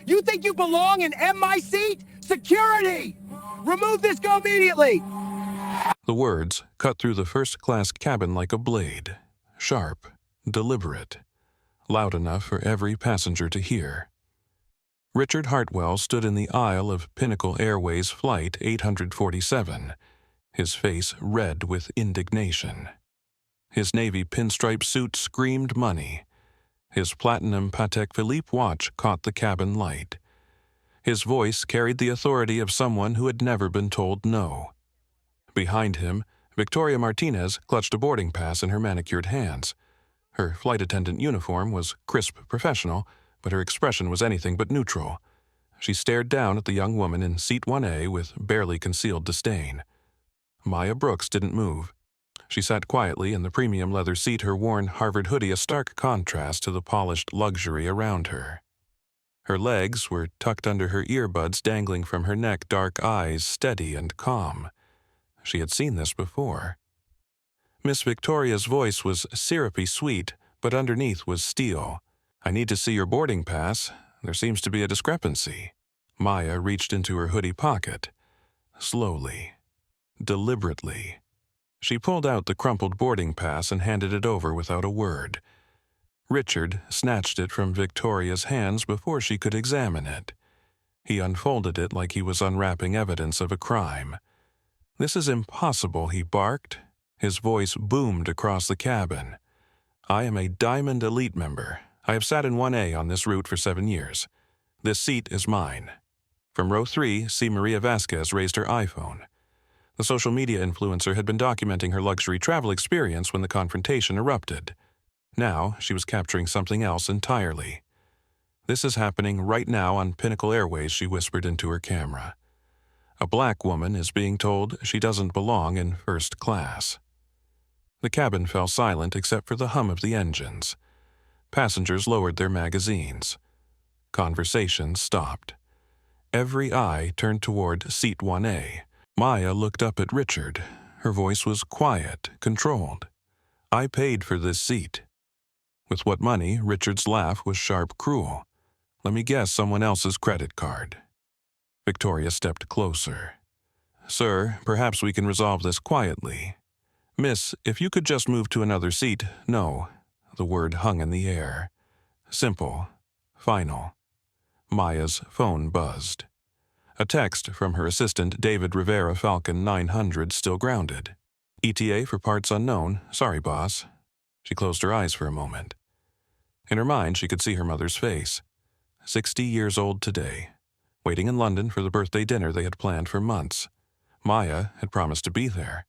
You think you belong in my seat? Security! Remove this, go immediately! The words cut through the first-class cabin like a blade, sharp, deliberate, loud enough for every passenger to hear. Richard Hartwell stood in the aisle of Pinnacle Airways Flight 847, his face red with indignation. His navy pinstripe suit screamed money. His platinum Patek Philippe watch caught the cabin light. His voice carried the authority of someone who had never been told no. Behind him, Victoria Martinez clutched a boarding pass in her manicured hands. Her flight attendant uniform was crisp professional, but her expression was anything but neutral. She stared down at the young woman in seat 1A with barely concealed disdain. Maya Brooks didn't move. She sat quietly in the premium leather seat, her worn Harvard hoodie a stark contrast to the polished luxury around her. Her legs were tucked under her earbuds, dangling from her neck, dark eyes steady and calm. She had seen this before. Miss Victoria's voice was syrupy sweet, but underneath was steel. "I need to see your boarding pass. There seems to be a discrepancy." Maya reached into her hoodie pocket. Slowly, deliberately, she pulled out the crumpled boarding pass and handed it over without a word. Richard snatched it from Victoria's hands before she could examine it. He unfolded it like he was unwrapping evidence of a crime. "This is impossible," he barked. His voice boomed across the cabin. "I am a Diamond Elite member. I have sat in 1A on this route for 7 years. This seat is mine." From row 3, C. Maria Vasquez raised her iPhone. The social media influencer had been documenting her luxury travel experience when the confrontation erupted. Now she was capturing something else entirely. "This is happening right now on Pinnacle Airways," she whispered into her camera. "A black woman is being told she doesn't belong in first class." The cabin fell silent except for the hum of the engines. Passengers lowered their magazines. Conversation stopped. Every eye turned toward seat 1A. Maya looked up at Richard. Her voice was quiet, controlled. "I paid for this seat." With what money? Richard's laugh was sharp, cruel. "Let me guess, someone else's credit card." Victoria stepped closer. "Sir, perhaps we can resolve this quietly. Miss, if you could just move to another seat." "No." The word hung in the air. Simple. Final. Maya's phone buzzed. A text from her assistant, David Rivera, Falcon 900, still grounded. "ETA for parts unknown. Sorry, boss." She closed her eyes for a moment. In her mind, she could see her mother's face. 60 years old today, waiting in London for the birthday dinner they had planned for months. Maya had promised to be there.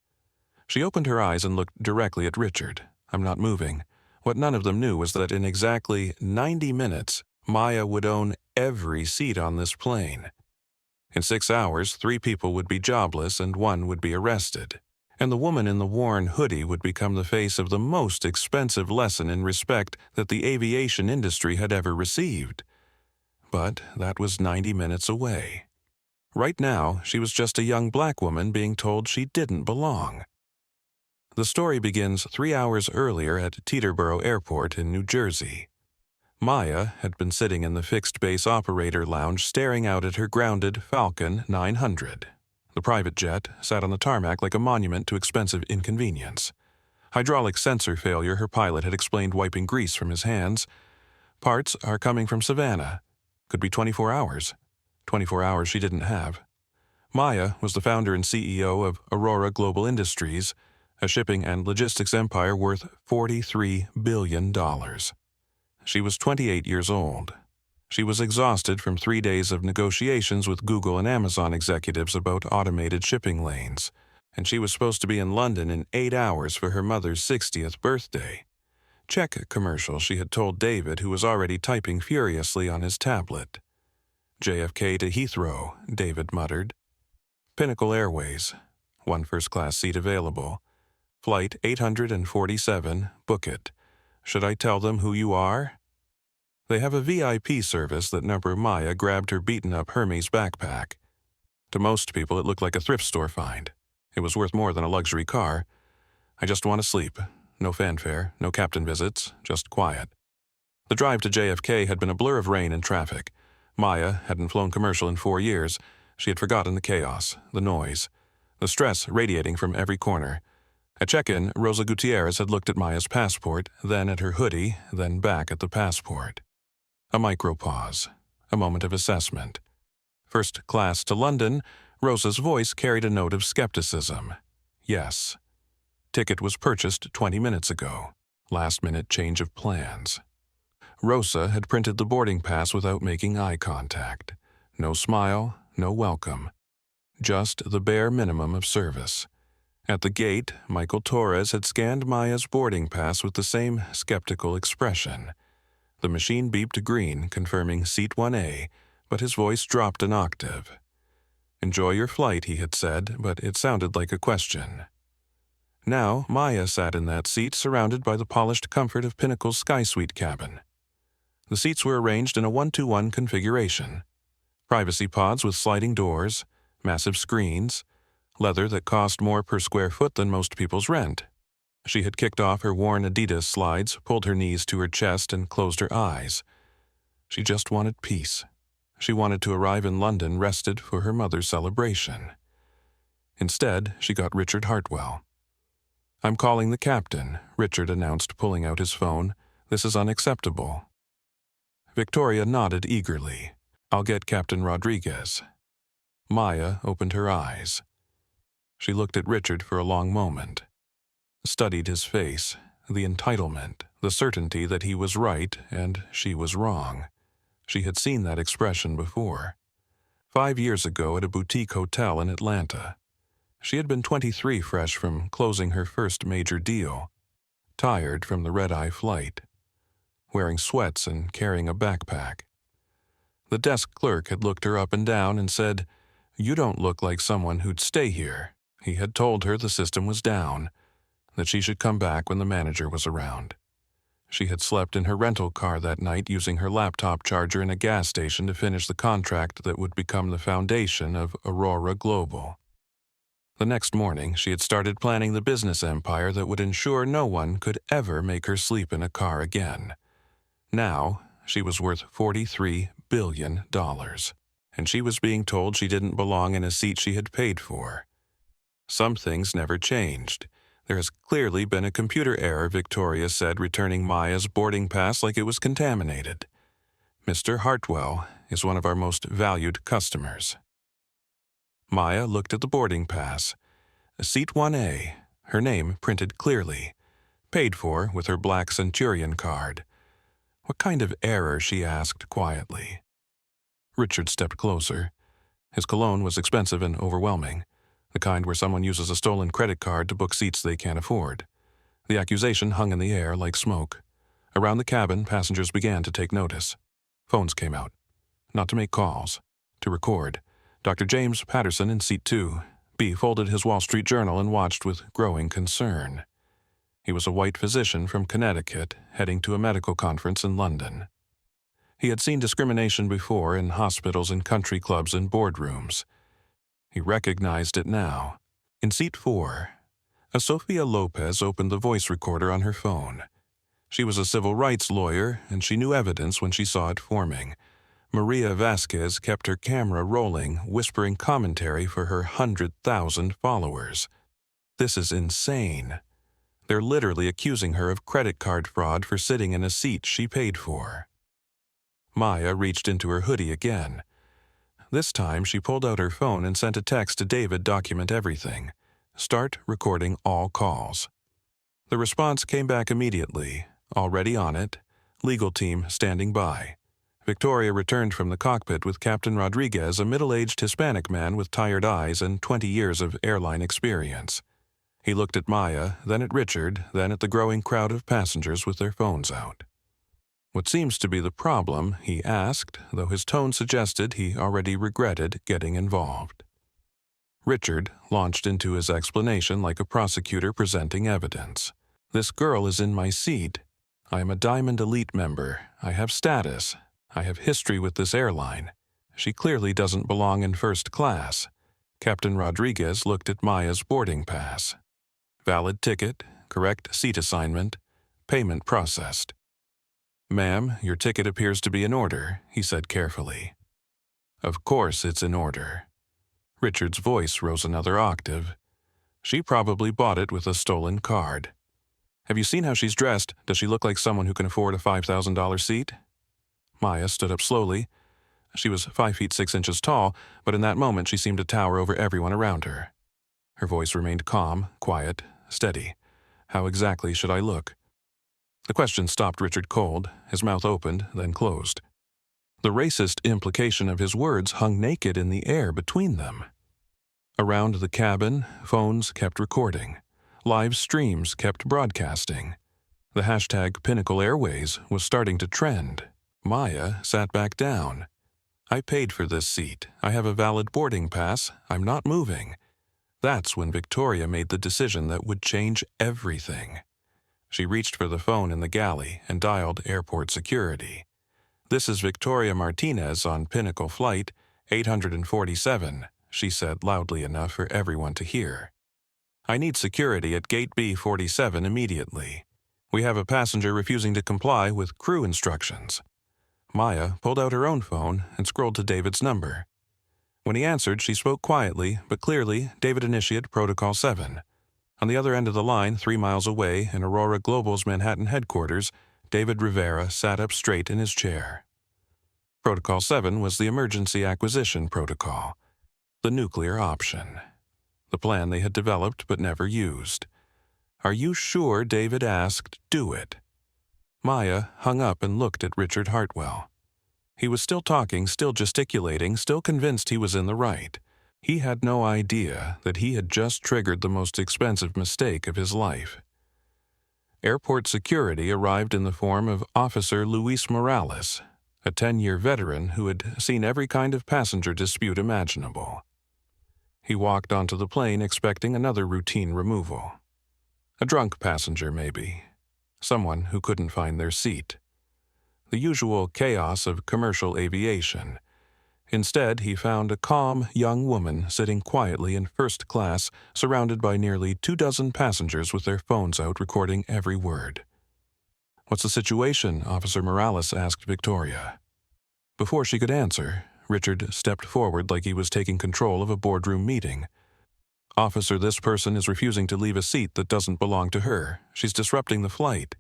She opened her eyes and looked directly at Richard. "I'm not moving." What none of them knew was that in exactly 90 minutes, Maya would own every seat on this plane. In 6 hours, 3 people would be jobless and 1 would be arrested. And the woman in the worn hoodie would become the face of the most expensive lesson in respect that the aviation industry had ever received. But that was 90 minutes away. Right now, she was just a young black woman being told she didn't belong. The story begins 3 hours earlier at Teterboro Airport in New Jersey. Maya had been sitting in the fixed-base operator lounge staring out at her grounded Falcon 900. The private jet sat on the tarmac like a monument to expensive inconvenience. Hydraulic sensor failure, her pilot had explained, wiping grease from his hands. "Parts are coming from Savannah. Could be 24 hours. 24 hours she didn't have." Maya was the founder and CEO of Aurora Global Industries, a shipping and logistics empire worth $43 billion. She was 28 years old. She was exhausted from 3 days of negotiations with Google and Amazon executives about automated shipping lanes, and she was supposed to be in London in 8 hours for her mother's 60th birthday. "Check a commercial," she had told David, who was already typing furiously on his tablet. "JFK to Heathrow," David muttered. Pinnacle Airways. 1 first-class seat available. Flight 847, book it. "Should I tell them who you are?" "They have a VIP service." That number. Maya grabbed her beaten-up Hermes backpack. To most people, it looked like a thrift store find. It was worth more than a luxury car. "I just want to sleep. No fanfare, no captain visits, just quiet." The drive to JFK had been a blur of rain and traffic. Maya hadn't flown commercial in 4 years. She had forgotten the chaos, the noise, the stress radiating from every corner. At check-in, Rosa Gutierrez had looked at Maya's passport, then at her hoodie, then back at the passport. A micro-pause, a moment of assessment. First class to London, Rosa's voice carried a note of skepticism. Yes. Ticket was purchased 20 minutes ago. Last-minute change of plans. Rosa had printed the boarding pass without making eye contact. No smile, no welcome. Just the bare minimum of service. At the gate, Michael Torres had scanned Maya's boarding pass with the same skeptical expression. The machine beeped green, confirming Seat 1A, but his voice dropped an octave. "Enjoy your flight," he had said, but it sounded like a question. Now, Maya sat in that seat, surrounded by the polished comfort of Pinnacle's Sky Suite cabin. The seats were arranged in a 1-to-1 configuration. Privacy pods with sliding doors, massive screens, leather that cost more per square foot than most people's rent. She had kicked off her worn Adidas slides, pulled her knees to her chest, and closed her eyes. She just wanted peace. She wanted to arrive in London rested for her mother's celebration. Instead, she got Richard Hartwell. "I'm calling the captain," Richard announced, pulling out his phone. "This is unacceptable." Victoria nodded eagerly. "I'll get Captain Rodriguez." Maya opened her eyes. She looked at Richard for a long moment, studied his face, the entitlement, the certainty that he was right and she was wrong. She had seen that expression before. 5 years ago at a boutique hotel in Atlanta. She had been 23 fresh from closing her first major deal, tired from the red-eye flight, wearing sweats and carrying a backpack. The desk clerk had looked her up and down and said, "You don't look like someone who'd stay here." He had told her the system was down, that she should come back when the manager was around. She had slept in her rental car that night using her laptop charger in a gas station to finish the contract that would become the foundation of Aurora Global. The next morning, she had started planning the business empire that would ensure no one could ever make her sleep in a car again. Now, she was worth $43 billion, and she was being told she didn't belong in a seat she had paid for. Some things never changed. "There has clearly been a computer error," Victoria said, returning Maya's boarding pass like it was contaminated. "Mr. Hartwell is one of our most valued customers." Maya looked at the boarding pass. Seat 1A, her name printed clearly, paid for with her black Centurion card. "What kind of error?" she asked quietly. Richard stepped closer. His cologne was expensive and overwhelming, the kind where someone uses a stolen credit card to book seats they can't afford. The accusation hung in the air like smoke. Around the cabin, passengers began to take notice. Phones came out. Not to make calls, to record. Dr. James Patterson in seat 2. B folded his Wall Street Journal and watched with growing concern. He was a white physician from Connecticut, heading to a medical conference in London. He had seen discrimination before in hospitals and country clubs and boardrooms. He recognized it now. In seat 4, Sofia Lopez opened the voice recorder on her phone. She was a civil rights lawyer, and she knew evidence when she saw it forming. Maria Vasquez kept her camera rolling, whispering commentary for her 100,000 followers. "This is insane. They're literally accusing her of credit card fraud for sitting in a seat she paid for." Maya reached into her hoodie again. This time, she pulled out her phone and sent a text to David, "Document everything. Start recording all calls." The response came back immediately. "Already on it. Legal team standing by." Victoria returned from the cockpit with Captain Rodriguez, a middle-aged Hispanic man with tired eyes and 20 years of airline experience. He looked at Maya, then at Richard, then at the growing crowd of passengers with their phones out. "What seems to be the problem?" he asked, though his tone suggested he already regretted getting involved. Richard launched into his explanation like a prosecutor presenting evidence. "This girl is in my seat. I am a Diamond Elite member. I have status. I have history with this airline. She clearly doesn't belong in first class." Captain Rodriguez looked at Maya's boarding pass. "Valid ticket, correct seat assignment, payment processed." "Ma'am, your ticket appears to be in order," he said carefully. Of course it's in order. Richard's voice rose another octave. She probably bought it with a stolen card. Have you seen how she's dressed? Does she look like someone who can afford a $5,000 seat? Maya stood up slowly. She was 5 feet 6 inches tall, but in that moment she seemed to tower over everyone around her. Her voice remained calm, quiet, steady. How exactly should I look? The question stopped Richard cold. His mouth opened, then closed. The racist implication of his words hung naked in the air between them. Around the cabin, phones kept recording. Live streams kept broadcasting. The hashtag Pinnacle Airways was starting to trend. Maya sat back down. I paid for this seat. I have a valid boarding pass. I'm not moving. That's when Victoria made the decision that would change everything. She reached for the phone in the galley and dialed airport security. "This is Victoria Martinez on Pinnacle Flight 847, she said loudly enough for everyone to hear. "I need security at Gate B47 immediately. We have a passenger refusing to comply with crew instructions." Maya pulled out her own phone and scrolled to David's number. When he answered, she spoke quietly, but clearly. David initiated Protocol 7. On the other end of the line, 3 miles away, in Aurora Global's Manhattan headquarters, David Rivera sat up straight in his chair. Protocol 7 was the emergency acquisition protocol, the nuclear option, the plan they had developed but never used. "Are you sure?" David asked. "Do it." Maya hung up and looked at Richard Hartwell. He was still talking, still gesticulating, still convinced he was in the right. He had no idea that he had just triggered the most expensive mistake of his life. Airport security arrived in the form of Officer Luis Morales, a 10-year veteran who had seen every kind of passenger dispute imaginable. He walked onto the plane expecting another routine removal. A drunk passenger, maybe. Someone who couldn't find their seat. The usual chaos of commercial aviation. Instead, he found a calm, young woman sitting quietly in first class, surrounded by nearly 24 passengers with their phones out recording every word. "What's the situation?" Officer Morales asked Victoria. Before she could answer, Richard stepped forward like he was taking control of a boardroom meeting. "Officer, this person is refusing to leave a seat that doesn't belong to her. She's disrupting the flight.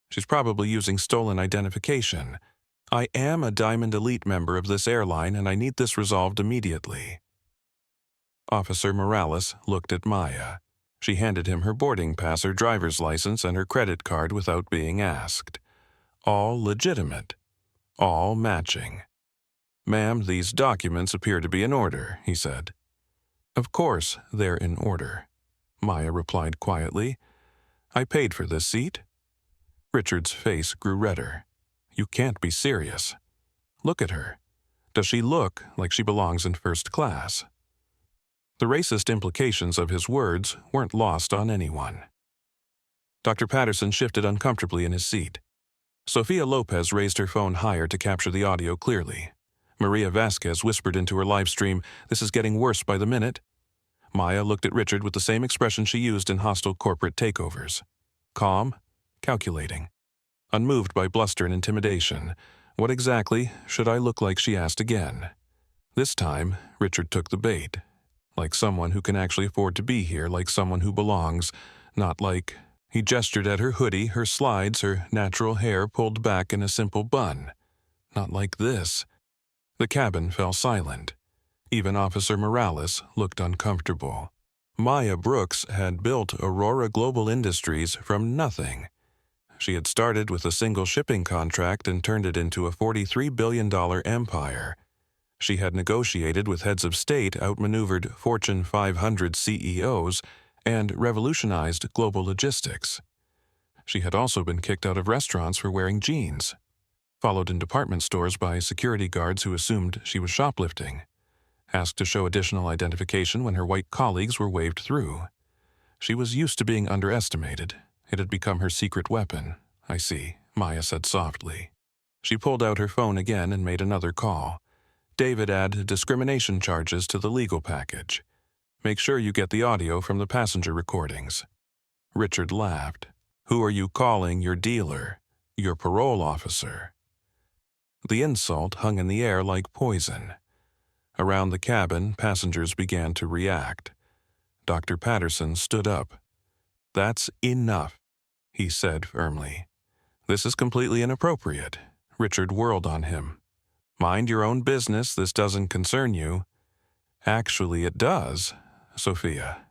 She's probably using stolen identification. I am a Diamond Elite member of this airline, and I need this resolved immediately." Officer Morales looked at Maya. She handed him her boarding pass, her driver's license, and her credit card without being asked. All legitimate. All matching. "Ma'am, these documents appear to be in order," he said. "Of course they're in order," Maya replied quietly. "I paid for this seat." Richard's face grew redder. "You can't be serious. Look at her. Does she look like she belongs in first class?" The racist implications of his words weren't lost on anyone. Dr. Patterson shifted uncomfortably in his seat. Sofia Lopez raised her phone higher to capture the audio clearly. Maria Vasquez whispered into her live stream, "This is getting worse by the minute." Maya looked at Richard with the same expression she used in hostile corporate takeovers. Calm, calculating, unmoved by bluster and intimidation. "What exactly should I look like?" she asked again. This time, Richard took the bait. Like someone who can actually afford to be here, like someone who belongs, not like... He gestured at her hoodie, her slides, her natural hair pulled back in a simple bun. Not like this. The cabin fell silent. Even Officer Morales looked uncomfortable. Maya Brooks had built Aurora Global Industries from nothing. She had started with a single shipping contract and turned it into a $43 billion empire. She had negotiated with heads of state, outmaneuvered Fortune 500 CEOs, and revolutionized global logistics. She had also been kicked out of restaurants for wearing jeans, followed in department stores by security guards who assumed she was shoplifting, asked to show additional identification when her white colleagues were waved through. She was used to being underestimated. It had become her secret weapon. "I see," Maya said softly. She pulled out her phone again and made another call. "David, add discrimination charges to the legal package. Make sure you get the audio from the passenger recordings." Richard laughed. "Who are you calling your dealer? Your parole officer?" The insult hung in the air like poison. Around the cabin, passengers began to react. Dr. Patterson stood up. "That's enough," he said firmly. "This is completely inappropriate." Richard whirled on him. "Mind your own business, this doesn't concern you." "Actually, it does, Sophia,"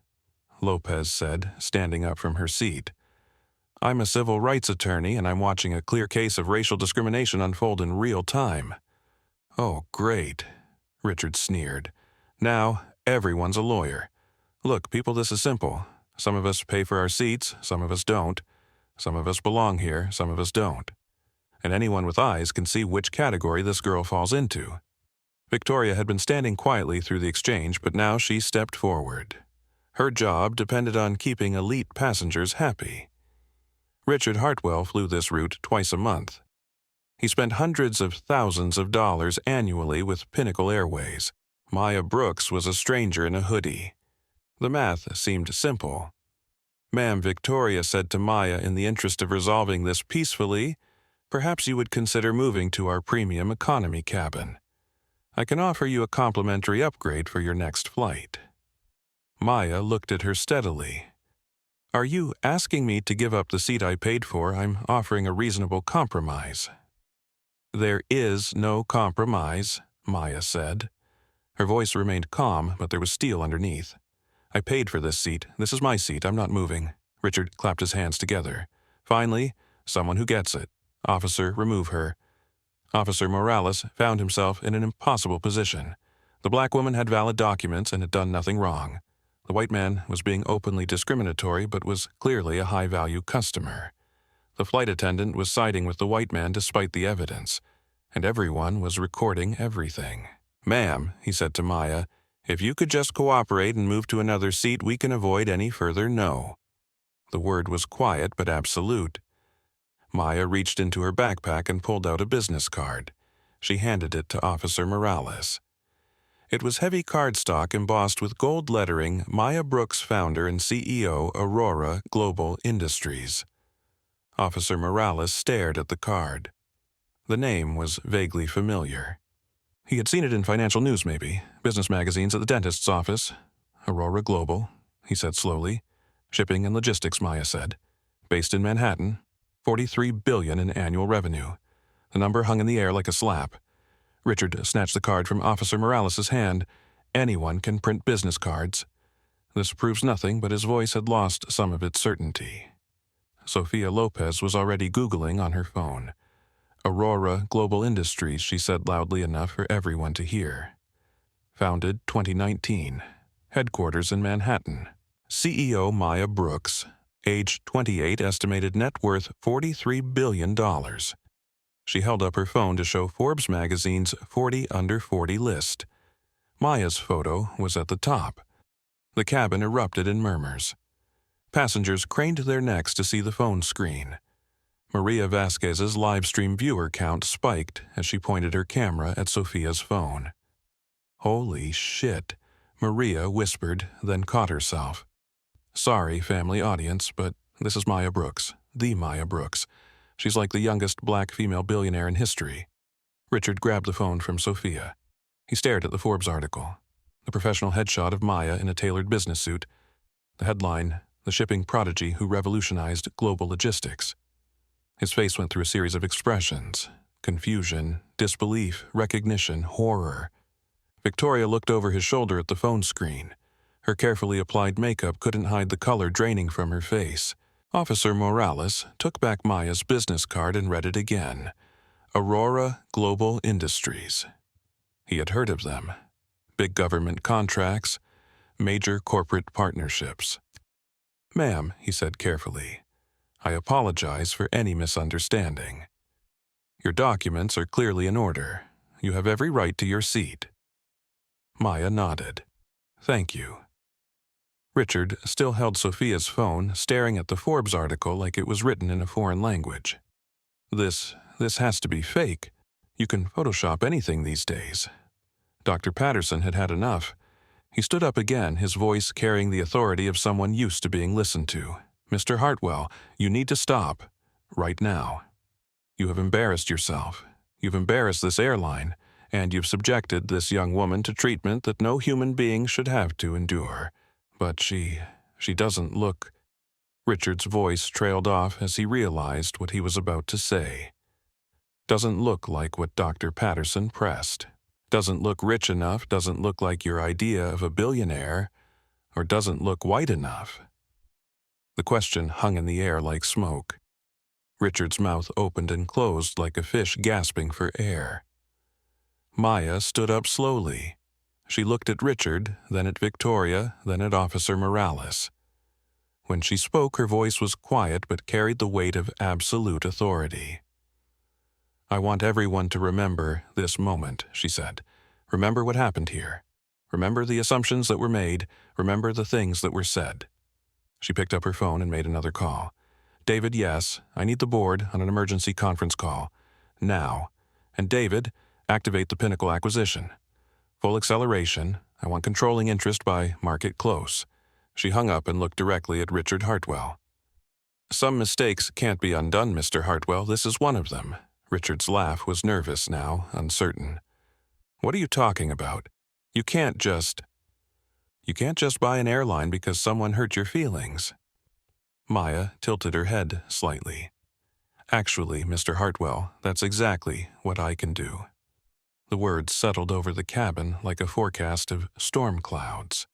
Lopez said, standing up from her seat. "I'm a civil rights attorney, and I'm watching a clear case of racial discrimination unfold in real time." "Oh, great," Richard sneered. "Now, everyone's a lawyer. Look, people, this is simple. Some of us pay for our seats, some of us don't. Some of us belong here, some of us don't. And anyone with eyes can see which category this girl falls into." Victoria had been standing quietly through the exchange, but now she stepped forward. Her job depended on keeping elite passengers happy. Richard Hartwell flew this route twice a month. He spent hundreds of thousands of dollars annually with Pinnacle Airways. Maya Brooks was a stranger in a hoodie. The math seemed simple. "Ma'am," Victoria said to Maya, "in the interest of resolving this peacefully, perhaps you would consider moving to our premium economy cabin. I can offer you a complimentary upgrade for your next flight." Maya looked at her steadily. "Are you asking me to give up the seat I paid for? I'm offering a reasonable compromise." "There is no compromise," Maya said. Her voice remained calm, but there was steel underneath. "I paid for this seat. This is my seat. I'm not moving." Richard clapped his hands together. "Finally, someone who gets it. Officer, remove her." Officer Morales found himself in an impossible position. The black woman had valid documents and had done nothing wrong. The white man was being openly discriminatory but was clearly a high-value customer. The flight attendant was siding with the white man despite the evidence, and everyone was recording everything. "Ma'am," he said to Maya, "if you could just cooperate and move to another seat, we can avoid any further no." The word was quiet but absolute. Maya reached into her backpack and pulled out a business card. She handed it to Officer Morales. It was heavy cardstock embossed with gold lettering, Maya Brooks, founder and CEO, Aurora Global Industries. Officer Morales stared at the card. The name was vaguely familiar. He had seen it in financial news, maybe, business magazines, at the dentist's office. "Aurora Global," he said slowly. "Shipping and logistics," Maya said. "Based in Manhattan. $43 billion in annual revenue." The number hung in the air like a slap. Richard snatched the card from Officer Morales' hand. "Anyone can print business cards." This proves nothing, but his voice had lost some of its certainty. Sophia Lopez was already Googling on her phone. "Aurora Global Industries," she said loudly enough for everyone to hear. Founded 2019. Headquarters in Manhattan. CEO Maya Brooks. Age 28, estimated net worth $43 billion. She held up her phone to show Forbes magazine's 40 Under 40 list. Maya's photo was at the top. The cabin erupted in murmurs. Passengers craned their necks to see the phone screen. Maria Vasquez's live-stream viewer count spiked as she pointed her camera at Sophia's phone. "Holy shit," Maria whispered, then caught herself. "Sorry, family audience, but this is Maya Brooks, the Maya Brooks. She's like the youngest black female billionaire in history." Richard grabbed the phone from Sophia. He stared at the Forbes article. The professional headshot of Maya in a tailored business suit. The headline, "The Shipping Prodigy Who Revolutionized Global Logistics." His face went through a series of expressions: confusion, disbelief, recognition, horror. Victoria looked over his shoulder at the phone screen. Her carefully applied makeup couldn't hide the color draining from her face. Officer Morales took back Maya's business card and read it again. Aurora Global Industries. He had heard of them. Big government contracts, major corporate partnerships. "Ma'am," he said carefully, "I apologize for any misunderstanding. Your documents are clearly in order. You have every right to your seat." Maya nodded. "Thank you." Richard still held Sophia's phone, staring at the Forbes article like it was written in a foreign language. This has to be fake. You can Photoshop anything these days." Dr. Patterson had had enough. He stood up again, his voice carrying the authority of someone used to being listened to. "Mr. Hartwell, you need to stop. Right now. You have embarrassed yourself. You've embarrassed this airline, and you've subjected this young woman to treatment that no human being should have to endure. But she doesn't look—" Richard's voice trailed off as he realized what he was about to say. "Doesn't look like what Dr. Patterson pressed. Doesn't look rich enough, doesn't look like your idea of a billionaire, or doesn't look white enough." The question hung in the air like smoke. Richard's mouth opened and closed like a fish gasping for air. Maya stood up slowly. She looked at Richard, then at Victoria, then at Officer Morales. When she spoke, her voice was quiet but carried the weight of absolute authority. "I want everyone to remember this moment," she said. "Remember what happened here. Remember the assumptions that were made. Remember the things that were said." She picked up her phone and made another call. "David, yes, I need the board on an emergency conference call. Now. And David, activate the Pinnacle acquisition. Full acceleration. I want controlling interest by market close." She hung up and looked directly at Richard Hartwell. "Some mistakes can't be undone, Mr. Hartwell. This is one of them." Richard's laugh was nervous now, uncertain. "What are you talking about? You can't just buy an airline because someone hurt your feelings." Maya tilted her head slightly. "Actually, Mr. Hartwell, that's exactly what I can do." The words settled over the cabin like a forecast of storm clouds.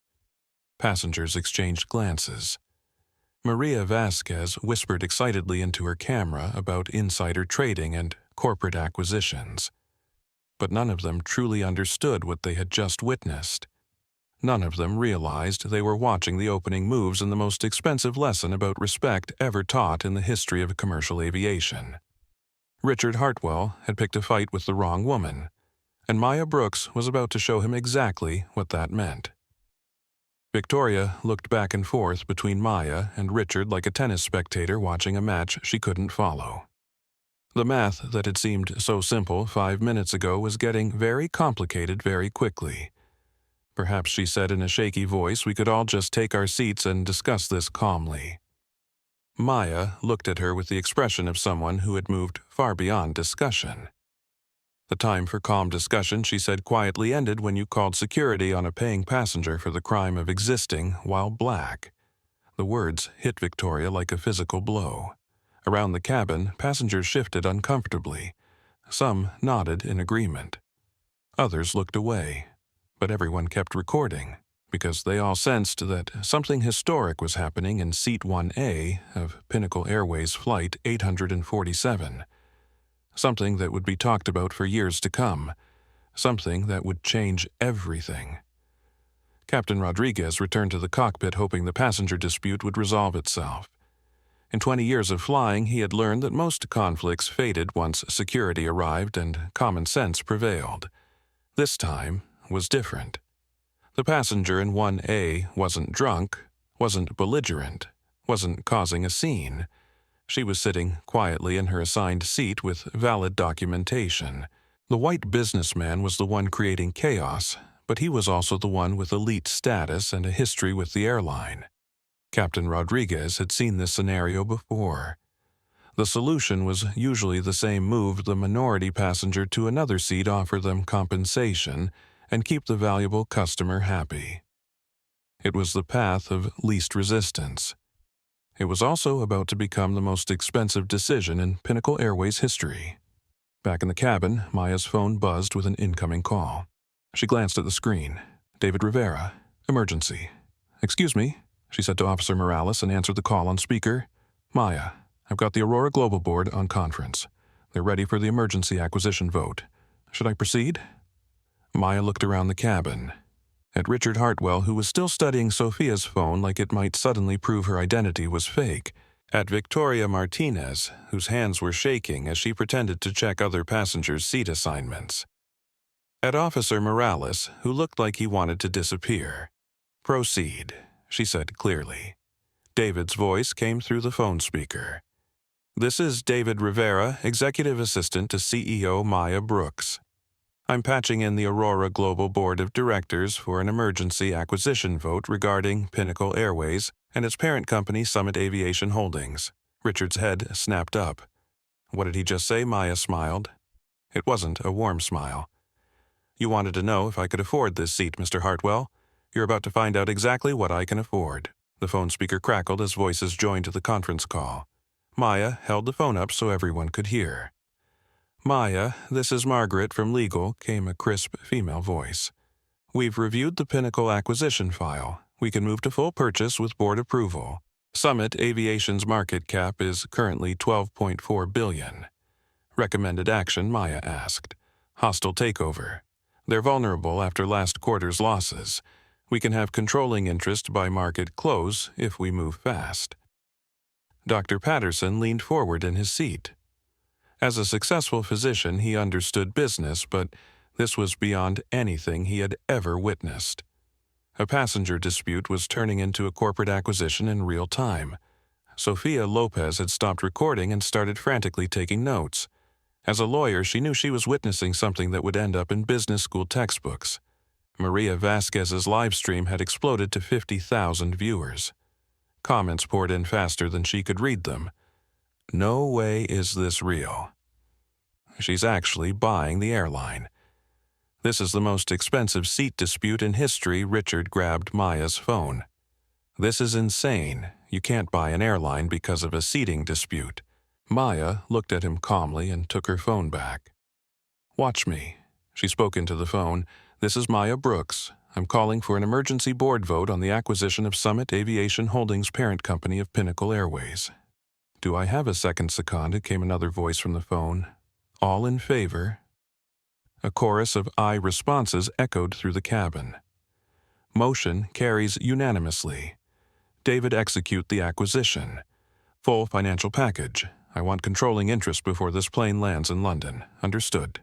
Passengers exchanged glances. Maria Vasquez whispered excitedly into her camera about insider trading and corporate acquisitions. But none of them truly understood what they had just witnessed. None of them realized they were watching the opening moves in the most expensive lesson about respect ever taught in the history of commercial aviation. Richard Hartwell had picked a fight with the wrong woman, and Maya Brooks was about to show him exactly what that meant. Victoria looked back and forth between Maya and Richard like a tennis spectator watching a match she couldn't follow. The math that had seemed so simple 5 minutes ago was getting very complicated very quickly. Perhaps she said in a shaky voice we could all just take our seats and discuss this calmly. Maya looked at her with the expression of someone who had moved far beyond discussion. "The time for calm discussion," she said quietly, "ended when you called security on a paying passenger for the crime of existing while black." The words hit Victoria like a physical blow. Around the cabin, passengers shifted uncomfortably. Some nodded in agreement. Others looked away. But everyone kept recording, because they all sensed that something historic was happening in Seat 1A of Pinnacle Airways Flight 847. Something that would be talked about for years to come. Something that would change everything. Captain Rodriguez returned to the cockpit hoping the passenger dispute would resolve itself. In 20 years of flying, he had learned that most conflicts faded once security arrived and common sense prevailed. This time was different. The passenger in 1A wasn't drunk, wasn't belligerent, wasn't causing a scene. She was sitting quietly in her assigned seat with valid documentation. The white businessman was the one creating chaos, but he was also the one with elite status and a history with the airline. Captain Rodriguez had seen this scenario before. The solution was usually the same: move the minority passenger to another seat, offer them compensation, and keep the valuable customer happy. It was the path of least resistance. It was also about to become the most expensive decision in Pinnacle Airways history. Back in the cabin, Maya's phone buzzed with an incoming call. She glanced at the screen. "David Rivera. Emergency." "Excuse me," she said to Officer Morales and answered the call on speaker. "Maya, I've got the Aurora Global Board on conference. They're ready for the emergency acquisition vote. Should I proceed?" Maya looked around the cabin. At Richard Hartwell, who was still studying Sophia's phone like it might suddenly prove her identity was fake. At Victoria Martinez, whose hands were shaking as she pretended to check other passengers' seat assignments. At Officer Morales, who looked like he wanted to disappear. "Proceed," she said clearly. David's voice came through the phone speaker. "This is David Rivera, Executive Assistant to CEO Maya Brooks. I'm patching in the Aurora Global Board of Directors for an emergency acquisition vote regarding Pinnacle Airways and its parent company Summit Aviation Holdings." Richard's head snapped up. What did he just say? Maya smiled. It wasn't a warm smile. You wanted to know if I could afford this seat, Mr. Hartwell. You're about to find out exactly what I can afford." The phone speaker crackled as voices joined the conference call. Maya held the phone up so everyone could hear. "Maya, this is Margaret from legal," came a crisp female voice. "We've reviewed the Pinnacle acquisition file. We can move to full purchase with board approval. Summit Aviation's market cap is currently $12.4 billion. Recommended action, Maya asked. Hostile takeover. They're vulnerable after last quarter's losses. We can have controlling interest by market close if we move fast." Dr. Patterson leaned forward in his seat. As a successful physician, he understood business, but this was beyond anything he had ever witnessed. A passenger dispute was turning into a corporate acquisition in real time. Sofia Lopez had stopped recording and started frantically taking notes. As a lawyer, she knew she was witnessing something that would end up in business school textbooks. Maria Vasquez's live stream had exploded to 50,000 viewers. Comments poured in faster than she could read them. "No way is this real. She's actually buying the airline." "This is the most expensive seat dispute in history." Richard grabbed Maya's phone. "This is insane. You can't buy an airline because of a seating dispute." Maya looked at him calmly and took her phone back. "Watch me." She spoke into the phone. "This is Maya Brooks. I'm calling for an emergency board vote on the acquisition of Summit Aviation Holdings parent company of Pinnacle Airways." "Do I have a second, Second?" came another voice from the phone. "All in favor?" A chorus of aye responses echoed through the cabin. "Motion carries unanimously. David, execute the acquisition. Full financial package. I want controlling interest before this plane lands in London. Understood.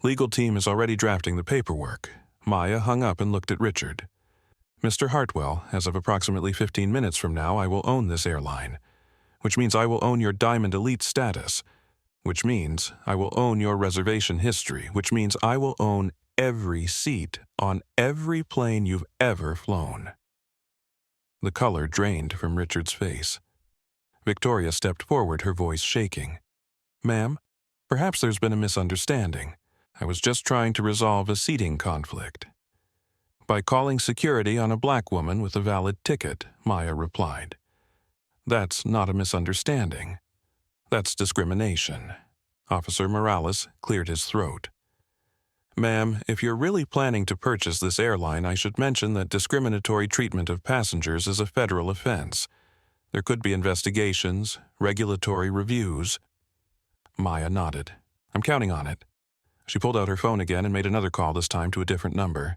Legal team is already drafting the paperwork." Maya hung up and looked at Richard. "Mr. Hartwell, as of approximately 15 minutes from now, I will own this airline, which means I will own your Diamond Elite status, which means I will own your reservation history, which means I will own every seat on every plane you've ever flown." The color drained from Richard's face. Victoria stepped forward, her voice shaking. "Ma'am, perhaps there's been a misunderstanding. I was just trying to resolve a seating conflict." "By calling security on a black woman with a valid ticket," Maya replied. "That's not a misunderstanding. That's discrimination." Officer Morales cleared his throat. "Ma'am, if you're really planning to purchase this airline, I should mention that discriminatory treatment of passengers is a federal offense. There could be investigations, regulatory reviews." Maya nodded. "I'm counting on it." She pulled out her phone again and made another call, this time to a different number.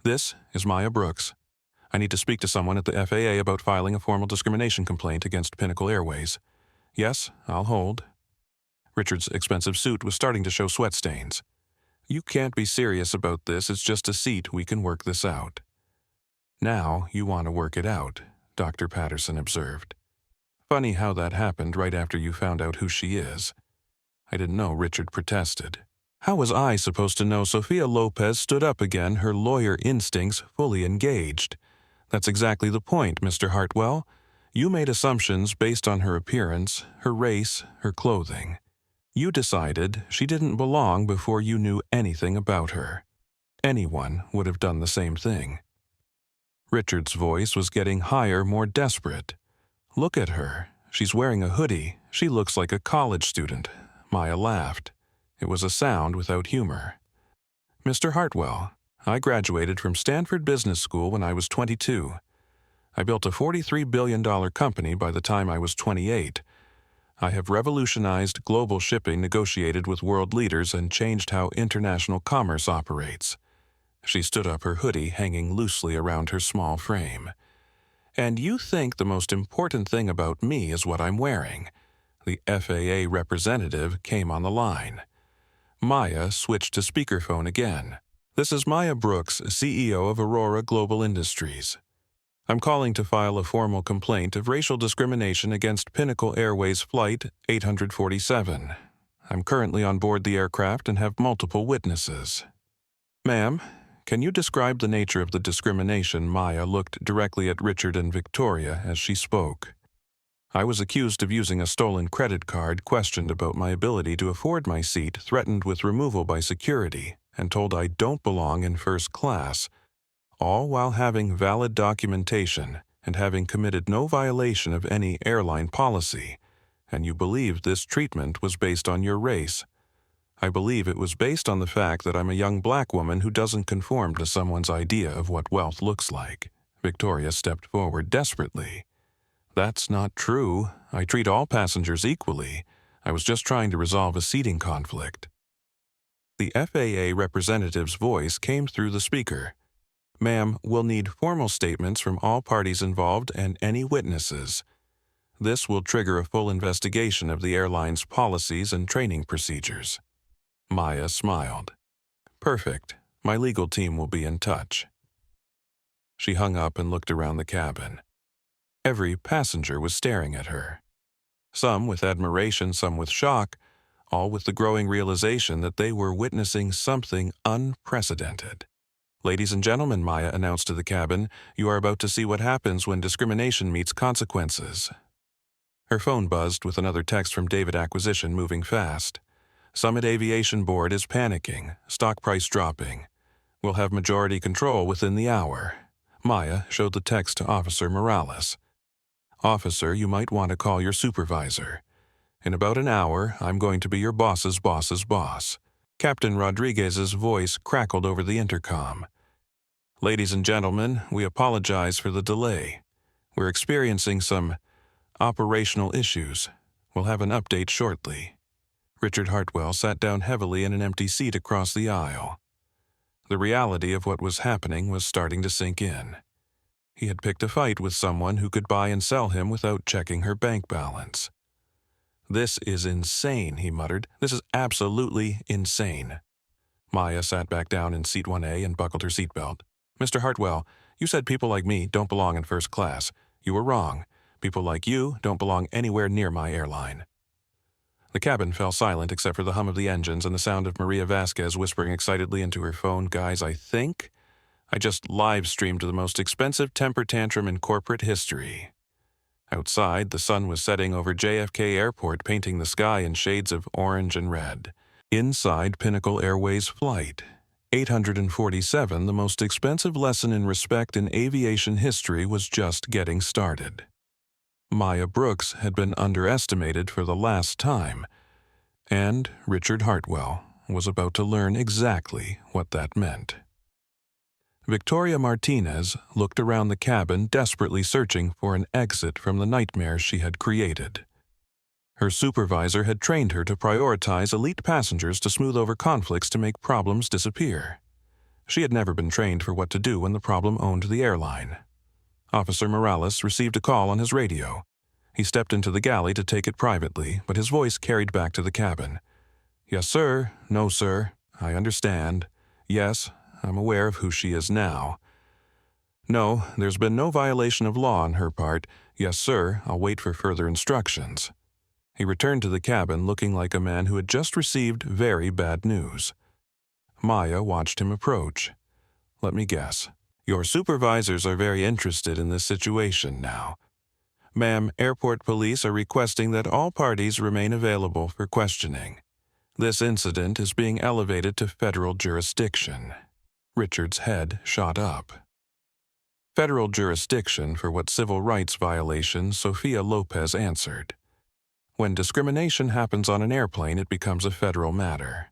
"This is Maya Brooks. I need to speak to someone at the FAA about filing a formal discrimination complaint against Pinnacle Airways." "Yes, I'll hold." Richard's expensive suit was starting to show sweat stains. "You can't be serious about this. It's just a seat. We can work this out." "Now you want to work it out," Dr. Patterson observed. "Funny how that happened right after you found out who she is." "I didn't know," Richard protested. "How was I supposed to know?" Sofia Lopez stood up again, her lawyer instincts fully engaged. "That's exactly the point, Mr. Hartwell. You made assumptions based on her appearance, her race, her clothing. You decided she didn't belong before you knew anything about her. Anyone would have done the same thing." Richard's voice was getting higher, more desperate. "Look at her. She's wearing a hoodie. She looks like a college student." Maya laughed. It was a sound without humor. "Mr. Hartwell, I graduated from Stanford Business School when I was 22. I built a $43 billion company by the time I was 28. I have revolutionized global shipping, negotiated with world leaders, and changed how international commerce operates." She stood up, her hoodie hanging loosely around her small frame. "And you think the most important thing about me is what I'm wearing?" The FAA representative came on the line. Maya switched to speakerphone again. "This is Maya Brooks, CEO of Aurora Global Industries. I'm calling to file a formal complaint of racial discrimination against Pinnacle Airways Flight 847. I'm currently on board the aircraft and have multiple witnesses." "Ma'am, can you describe the nature of the discrimination?" Maya looked directly at Richard and Victoria as she spoke. "I was accused of using a stolen credit card, questioned about my ability to afford my seat, threatened with removal by security, and told I don't belong in first class, all while having valid documentation and having committed no violation of any airline policy, and you believed this treatment was based on your race. I believe it was based on the fact that I'm a young black woman who doesn't conform to someone's idea of what wealth looks like. Victoria stepped forward desperately. That's not true. I treat all passengers equally. I was just trying to resolve a seating conflict. The FAA representative's voice came through the speaker. Ma'am, we'll need formal statements from all parties involved and any witnesses. This will trigger a full investigation of the airline's policies and training procedures. Maya smiled. Perfect. My legal team will be in touch. She hung up and looked around the cabin. Every passenger was staring at her. Some with admiration, some with shock, all with the growing realization that they were witnessing something unprecedented. Ladies and gentlemen, Maya announced to the cabin, you are about to see what happens when discrimination meets consequences. Her phone buzzed with another text from David Acquisition moving fast. Summit Aviation Board is panicking, stock price dropping. We'll have majority control within the hour. Maya showed the text to Officer Morales. Officer, you might want to call your supervisor. In about an hour, I'm going to be your boss's boss's boss. Captain Rodriguez's voice crackled over the intercom. Ladies and gentlemen, we apologize for the delay. We're experiencing some operational issues. We'll have an update shortly. Richard Hartwell sat down heavily in an empty seat across the aisle. The reality of what was happening was starting to sink in. He had picked a fight with someone who could buy and sell him without checking her bank balance. This is insane, he muttered. This is absolutely insane. Maya sat back down in seat 1A and buckled her seatbelt. Mr. Hartwell, you said people like me don't belong in first class. You were wrong. People like you don't belong anywhere near my airline. The cabin fell silent except for the hum of the engines and the sound of Maria Vasquez whispering excitedly into her phone, Guys, I think I just live-streamed the most expensive temper tantrum in corporate history. Outside, the sun was setting over JFK Airport, painting the sky in shades of orange and red. Inside Pinnacle Airways Flight 847, the most expensive lesson in respect in aviation history was just getting started. Maya Brooks had been underestimated for the last time, and Richard Hartwell was about to learn exactly what that meant. Victoria Martinez looked around the cabin, desperately searching for an exit from the nightmare she had created. Her supervisor had trained her to prioritize elite passengers to smooth over conflicts to make problems disappear. She had never been trained for what to do when the problem owned the airline. Officer Morales received a call on his radio. He stepped into the galley to take it privately, but his voice carried back to the cabin. Yes, sir. No, sir. I understand. Yes, I'm aware of who she is now. No, there's been no violation of law on her part. Yes, sir. I'll wait for further instructions. He returned to the cabin looking like a man who had just received very bad news. Maya watched him approach. Let me guess. Your supervisors are very interested in this situation now. Ma'am, airport police are requesting that all parties remain available for questioning. This incident is being elevated to federal jurisdiction. Richard's head shot up. Federal jurisdiction for what civil rights violation? Sofia Lopez answered. When discrimination happens on an airplane, it becomes a federal matter.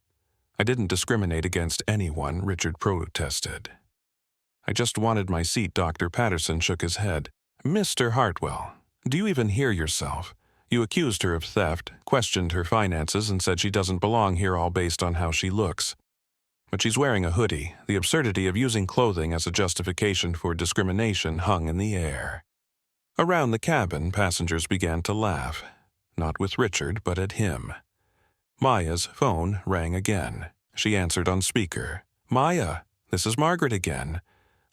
I didn't discriminate against anyone, Richard protested. I just wanted my seat. Dr. Patterson shook his head. Mr. Hartwell, do you even hear yourself? You accused her of theft, questioned her finances, and said she doesn't belong here all based on how she looks. But she's wearing a hoodie. The absurdity of using clothing as a justification for discrimination hung in the air. Around the cabin, passengers began to laugh. Not with Richard, but at him. Maya's phone rang again. She answered on speaker. Maya, this is Margaret again.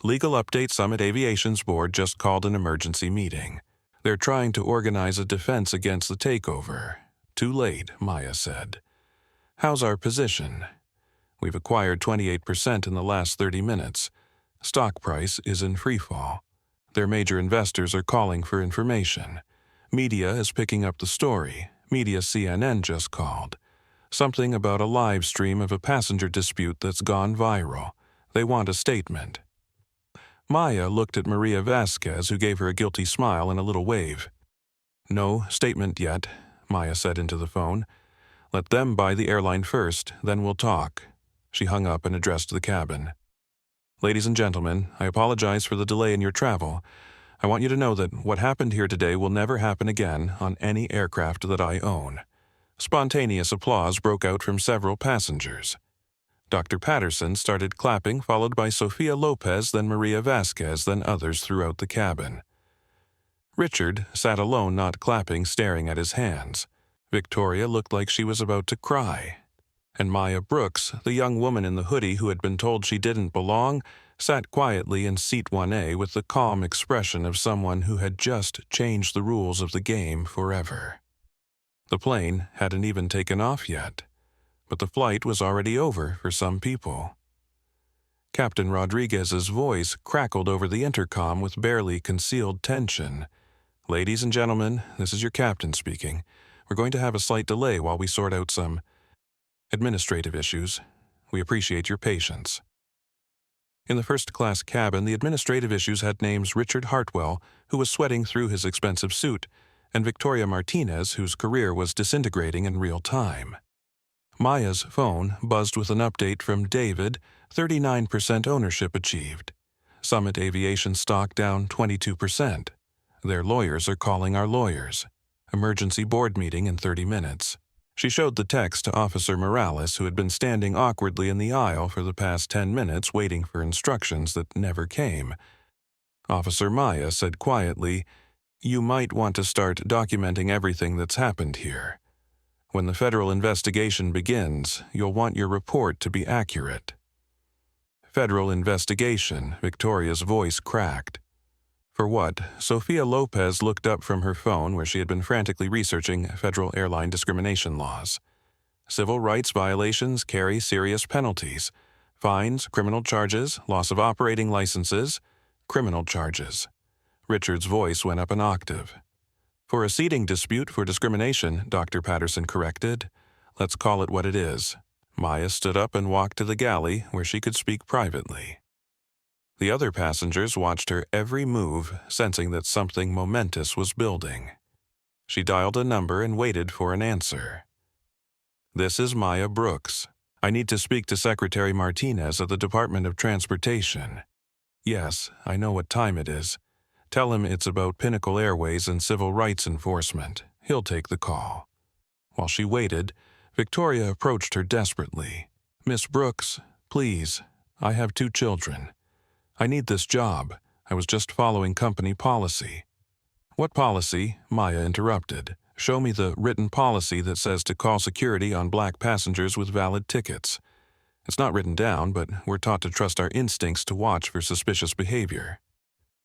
Legal update. Summit Aviation's board just called an emergency meeting. They're trying to organize a defense against the takeover. Too late, Maya said. How's our position? We've acquired 28% in the last 30 minutes. Stock price is in freefall. Their major investors are calling for information. Media is picking up the story. Media CNN just called. Something about a live stream of a passenger dispute that's gone viral. They want a statement. Maya looked at Maria Vasquez, who gave her a guilty smile and a little wave. "No statement yet," Maya said into the phone. "Let them buy the airline first, then we'll talk." She hung up and addressed the cabin. "Ladies and gentlemen, I apologize for the delay in your travel. I want you to know that what happened here today will never happen again on any aircraft that I own." Spontaneous applause broke out from several passengers. Dr. Patterson started clapping, followed by Sofia Lopez, then Maria Vasquez, then others throughout the cabin. Richard sat alone, not clapping, staring at his hands. Victoria looked like she was about to cry. And Maya Brooks, the young woman in the hoodie who had been told she didn't belong, sat quietly in seat 1A with the calm expression of someone who had just changed the rules of the game forever. The plane hadn't even taken off yet, but the flight was already over for some people. Captain Rodriguez's voice crackled over the intercom with barely concealed tension. "Ladies and gentlemen, this is your captain speaking. We're going to have a slight delay while we sort out some administrative issues. We appreciate your patience." In the first-class cabin, the administrative issues had names Richard Hartwell, who was sweating through his expensive suit, and Victoria Martinez, whose career was disintegrating in real time. Maya's phone buzzed with an update from David, 39% ownership achieved. Summit Aviation stock down 22%. Their lawyers are calling our lawyers. Emergency board meeting in 30 minutes. She showed the text to Officer Morales, who had been standing awkwardly in the aisle for the past 10 minutes waiting for instructions that never came. Officer Maya said quietly, "You might want to start documenting everything that's happened here. When the federal investigation begins, you'll want your report to be accurate." "Federal investigation," Victoria's voice cracked. "For what?" Sofia Lopez looked up from her phone where she had been frantically researching federal airline discrimination laws. "Civil rights violations carry serious penalties. Fines, criminal charges, loss of operating licenses, criminal charges." Richard's voice went up an octave. "For a seating dispute for discrimination," Dr. Patterson corrected. "Let's call it what it is." Maya stood up and walked to the galley where she could speak privately. The other passengers watched her every move, sensing that something momentous was building. She dialed a number and waited for an answer. "This is Maya Brooks. I need to speak to Secretary Martinez of the Department of Transportation." "Yes, I know what time it is. Tell him it's about Pinnacle Airways and civil rights enforcement. He'll take the call." While she waited, Victoria approached her desperately. "Miss Brooks, please. I have 2 children. I need this job. I was just following company policy." "What policy?" Maya interrupted. "Show me the written policy that says to call security on black passengers with valid tickets. It's not written down, but we're taught to trust our instincts to watch for suspicious behavior."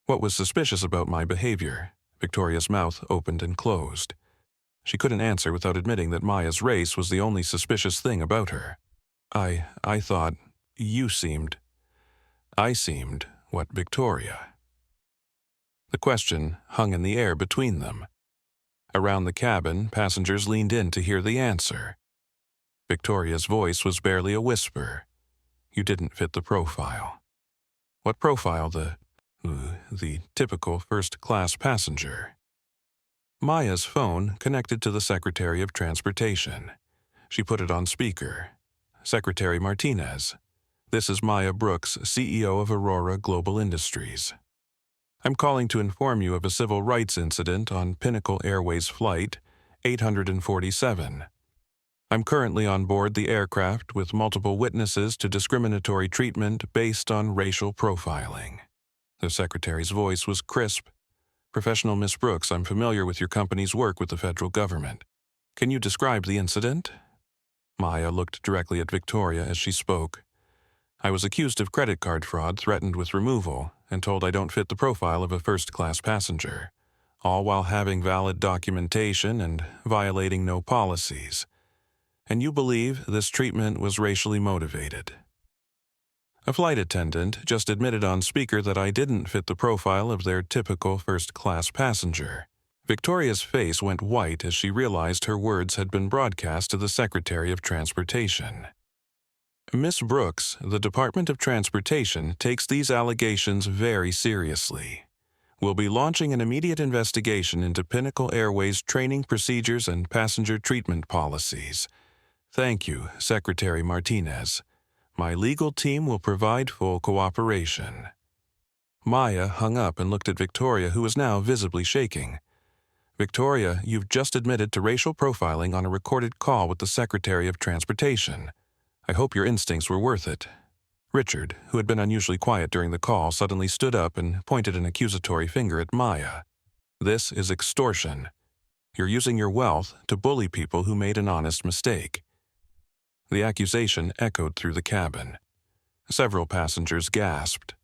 "What was suspicious about my behavior?" Victoria's mouth opened and closed. She couldn't answer without admitting that Maya's race was the only suspicious thing about her. I thought you seemed. I seemed what, Victoria?" The question hung in the air between them. Around the cabin, passengers leaned in to hear the answer. Victoria's voice was barely a whisper. "You didn't fit the profile." "What profile?" The typical first-class passenger." Maya's phone connected to the Secretary of Transportation. She put it on speaker. "Secretary Martinez. This is Maya Brooks, CEO of Aurora Global Industries. I'm calling to inform you of a civil rights incident on Pinnacle Airways Flight 847. I'm currently on board the aircraft with multiple witnesses to discriminatory treatment based on racial profiling." The secretary's voice was crisp. "Professional Miss Brooks, I'm familiar with your company's work with the federal government. Can you describe the incident?" Maya looked directly at Victoria as she spoke. "I was accused of credit card fraud, threatened with removal, and told I don't fit the profile of a first-class passenger, all while having valid documentation and violating no policies. And you believe this treatment was racially motivated." "A flight attendant just admitted on speaker that I didn't fit the profile of their typical first-class passenger." Victoria's face went white as she realized her words had been broadcast to the Secretary of Transportation. Miss Brooks, the Department of Transportation takes these allegations very seriously. We'll be launching an immediate investigation into Pinnacle Airways' training procedures and passenger treatment policies. Thank you, Secretary Martinez. My legal team will provide full cooperation. Maya hung up and looked at Victoria, who was now visibly shaking. Victoria, you've just admitted to racial profiling on a recorded call with the Secretary of Transportation. I hope your instincts were worth it. Richard, who had been unusually quiet during the call, suddenly stood up and pointed an accusatory finger at Maya. This is extortion. You're using your wealth to bully people who made an honest mistake. The accusation echoed through the cabin. Several passengers gasped.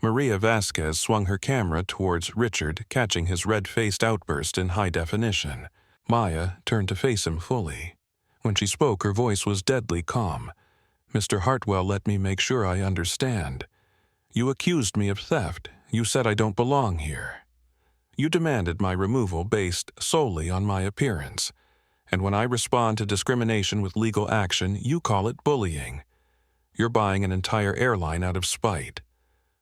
Maria Vasquez swung her camera towards Richard, catching his red-faced outburst in high definition. Maya turned to face him fully. When she spoke, her voice was deadly calm. Mr. Hartwell, let me make sure I understand. You accused me of theft. You said I don't belong here. You demanded my removal based solely on my appearance. And when I respond to discrimination with legal action, you call it bullying. You're buying an entire airline out of spite.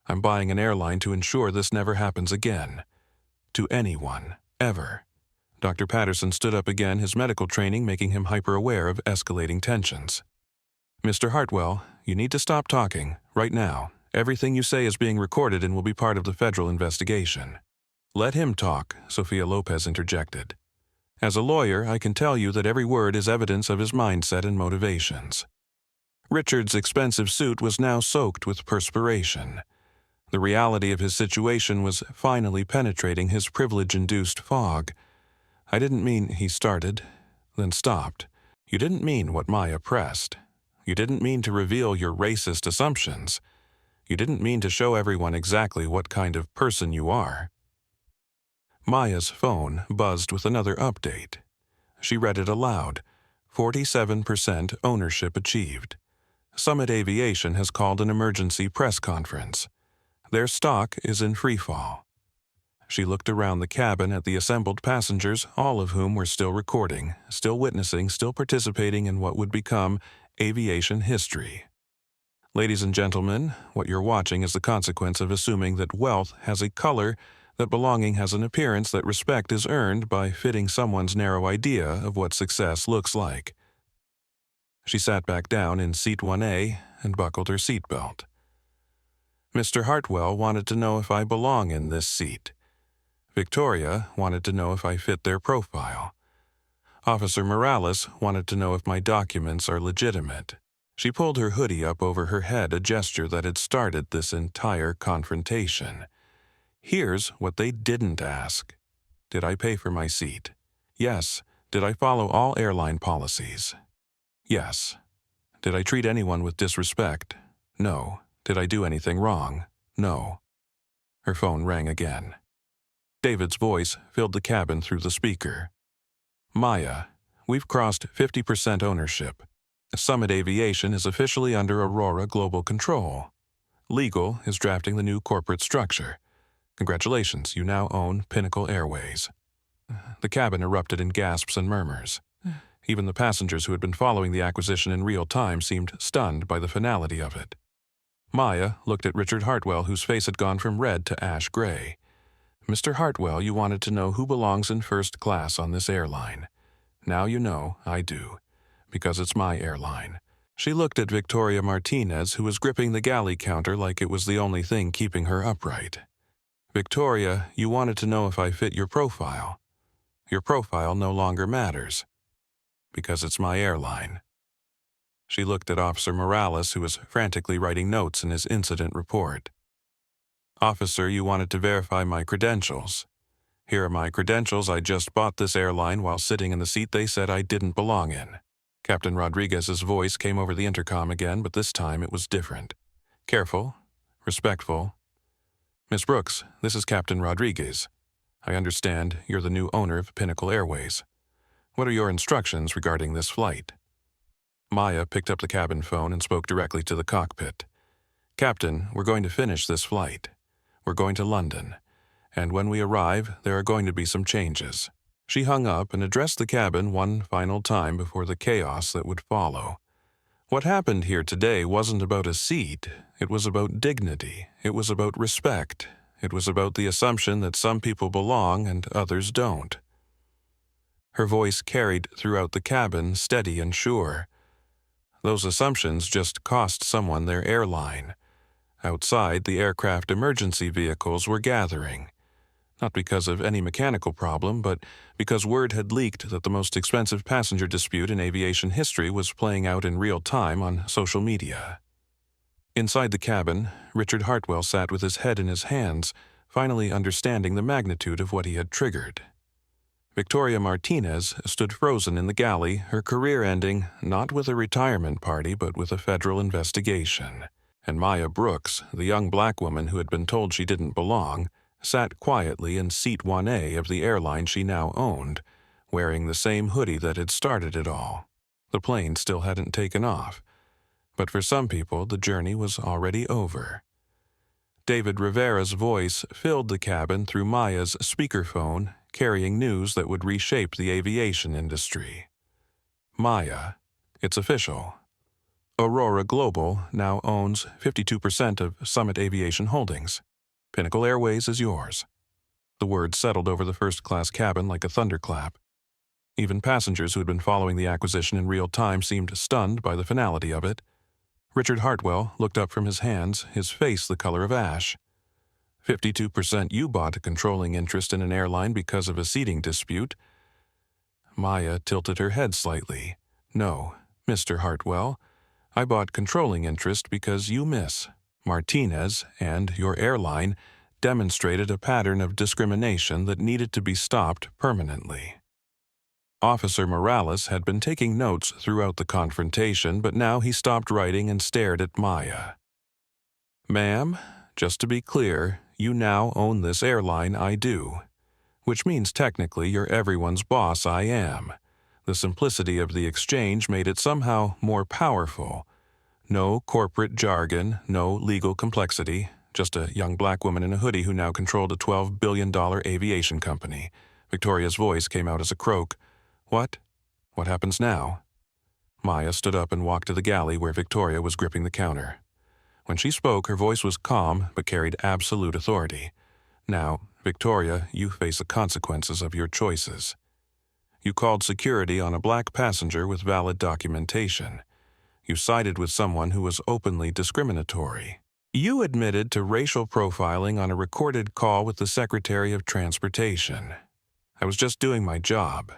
I'm buying an airline to ensure this never happens again. To anyone, ever. Dr. Patterson stood up again, his medical training making him hyper-aware of escalating tensions. Mr. Hartwell, you need to stop talking, right now. Everything you say is being recorded and will be part of the federal investigation. Let him talk, Sofia Lopez interjected. As a lawyer, I can tell you that every word is evidence of his mindset and motivations. Richard's expensive suit was now soaked with perspiration. The reality of his situation was finally penetrating his privilege-induced fog. I didn't mean, he started, then stopped. You didn't mean what Maya pressed. You didn't mean to reveal your racist assumptions. You didn't mean to show everyone exactly what kind of person you are. Maya's phone buzzed with another update. She read it aloud. 47% ownership achieved. Summit Aviation has called an emergency press conference. Their stock is in freefall. She looked around the cabin at the assembled passengers, all of whom were still recording, still witnessing, still participating in what would become aviation history. Ladies and gentlemen, what you're watching is the consequence of assuming that wealth has a color, that belonging has an appearance, that respect is earned by fitting someone's narrow idea of what success looks like. She sat back down in seat 1A and buckled her seatbelt. Mr. Hartwell wanted to know if I belong in this seat. Victoria wanted to know if I fit their profile. Officer Morales wanted to know if my documents are legitimate. She pulled her hoodie up over her head, a gesture that had started this entire confrontation. Here's what they didn't ask. Did I pay for my seat? Yes. Did I follow all airline policies? Yes. Did I treat anyone with disrespect? No. Did I do anything wrong? No. Her phone rang again. David's voice filled the cabin through the speaker. Maya, we've crossed 50% ownership. Summit Aviation is officially under Aurora Global Control. Legal is drafting the new corporate structure. Congratulations, you now own Pinnacle Airways. The cabin erupted in gasps and murmurs. Even the passengers who had been following the acquisition in real time seemed stunned by the finality of it. Maya looked at Richard Hartwell, whose face had gone from red to ash gray. Mr. Hartwell, you wanted to know who belongs in first class on this airline. Now you know I do, because it's my airline. She looked at Victoria Martinez, who was gripping the galley counter like it was the only thing keeping her upright. Victoria, you wanted to know if I fit your profile. Your profile no longer matters, because it's my airline. She looked at Officer Morales, who was frantically writing notes in his incident report. Officer, you wanted to verify my credentials. Here are my credentials. I just bought this airline while sitting in the seat they said I didn't belong in. Captain Rodriguez's voice came over the intercom again, but this time it was different. Careful, respectful. Miss Brooks, this is Captain Rodriguez. I understand you're the new owner of Pinnacle Airways. What are your instructions regarding this flight? Maya picked up the cabin phone and spoke directly to the cockpit. Captain, we're going to finish this flight. We're going to London. and when we arrive, there are going to be some changes." She hung up and addressed the cabin one final time before the chaos that would follow. What happened here today wasn't about a seat. It was about dignity. It was about respect. It was about the assumption that some people belong and others don't. Her voice carried throughout the cabin, steady and sure. Those assumptions just cost someone their airline. Outside, the aircraft emergency vehicles were gathering. Not because of any mechanical problem, but because word had leaked that the most expensive passenger dispute in aviation history was playing out in real time on social media. Inside the cabin, Richard Hartwell sat with his head in his hands, finally understanding the magnitude of what he had triggered. Victoria Martinez stood frozen in the galley, her career ending not with a retirement party but with a federal investigation. And Maya Brooks, the young black woman who had been told she didn't belong, sat quietly in seat 1A of the airline she now owned, wearing the same hoodie that had started it all. The plane still hadn't taken off, but for some people the journey was already over. David Rivera's voice filled the cabin through Maya's speakerphone, carrying news that would reshape the aviation industry. "Maya, it's official. Aurora Global now owns 52% of Summit Aviation Holdings. Pinnacle Airways is yours." The words settled over the first-class cabin like a thunderclap. Even passengers who had been following the acquisition in real time seemed stunned by the finality of it. Richard Hartwell looked up from his hands, his face the color of ash. 52% you bought a controlling interest in an airline because of a seating dispute. Maya tilted her head slightly. "No, Mr. Hartwell, I bought controlling interest because you, Miss Martinez, and your airline demonstrated a pattern of discrimination that needed to be stopped permanently." Officer Morales had been taking notes throughout the confrontation, but now he stopped writing and stared at Maya. "Ma'am, just to be clear, you now own this airline, I do. Which means technically you're everyone's boss, I am. The simplicity of the exchange made it somehow more powerful. No corporate jargon, no legal complexity, just a young black woman in a hoodie who now controlled a $12 billion aviation company." Victoria's voice came out as a croak. "What? What happens now?" Maya stood up and walked to the galley where Victoria was gripping the counter. When she spoke, her voice was calm but carried absolute authority. "Now, Victoria, you face the consequences of your choices. You called security on a black passenger with valid documentation. You sided with someone who was openly discriminatory. You admitted to racial profiling on a recorded call with the Secretary of Transportation. I was just doing my job."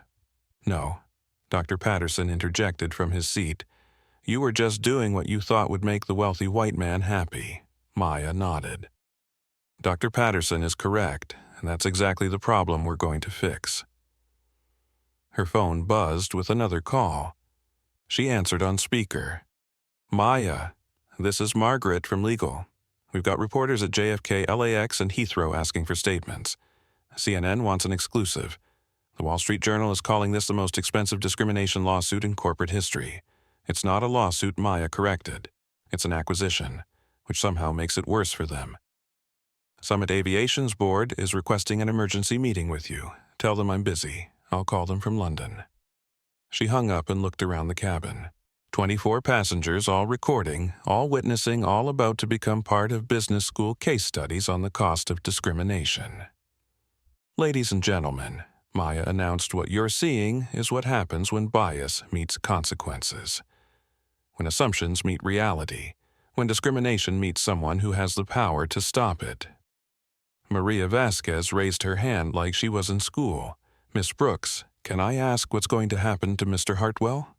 "No," Dr. Patterson interjected from his seat. "You were just doing what you thought would make the wealthy white man happy." Maya nodded. "Dr. Patterson is correct, and that's exactly the problem we're going to fix." Her phone buzzed with another call. She answered on speaker. "Maya, this is Margaret from Legal. We've got reporters at JFK, LAX, and Heathrow asking for statements. CNN wants an exclusive. The Wall Street Journal is calling this the most expensive discrimination lawsuit in corporate history. It's not a lawsuit, Maya corrected. It's an acquisition, which somehow makes it worse for them. Summit Aviation's board is requesting an emergency meeting with you. Tell them I'm busy. I'll call them from London." She hung up and looked around the cabin. 24 passengers, all recording, all witnessing, all about to become part of business school case studies on the cost of discrimination. "Ladies and gentlemen," Maya announced, "what you're seeing is what happens when bias meets consequences. When assumptions meet reality. When discrimination meets someone who has the power to stop it." Maria Vasquez raised her hand like she was in school. "Miss Brooks, can I ask what's going to happen to Mr. Hartwell?"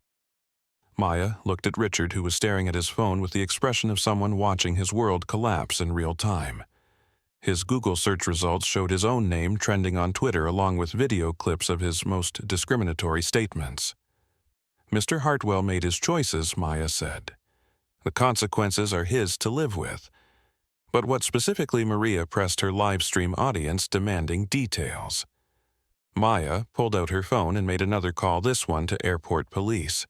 Maya looked at Richard, who was staring at his phone with the expression of someone watching his world collapse in real time. His Google search results showed his own name trending on Twitter along with video clips of his most discriminatory statements. "Mr. Hartwell made his choices," Maya said. "The consequences are his to live with." But what specifically, Maria pressed her live stream audience, demanding details. Maya pulled out her phone and made another call, this one to airport police.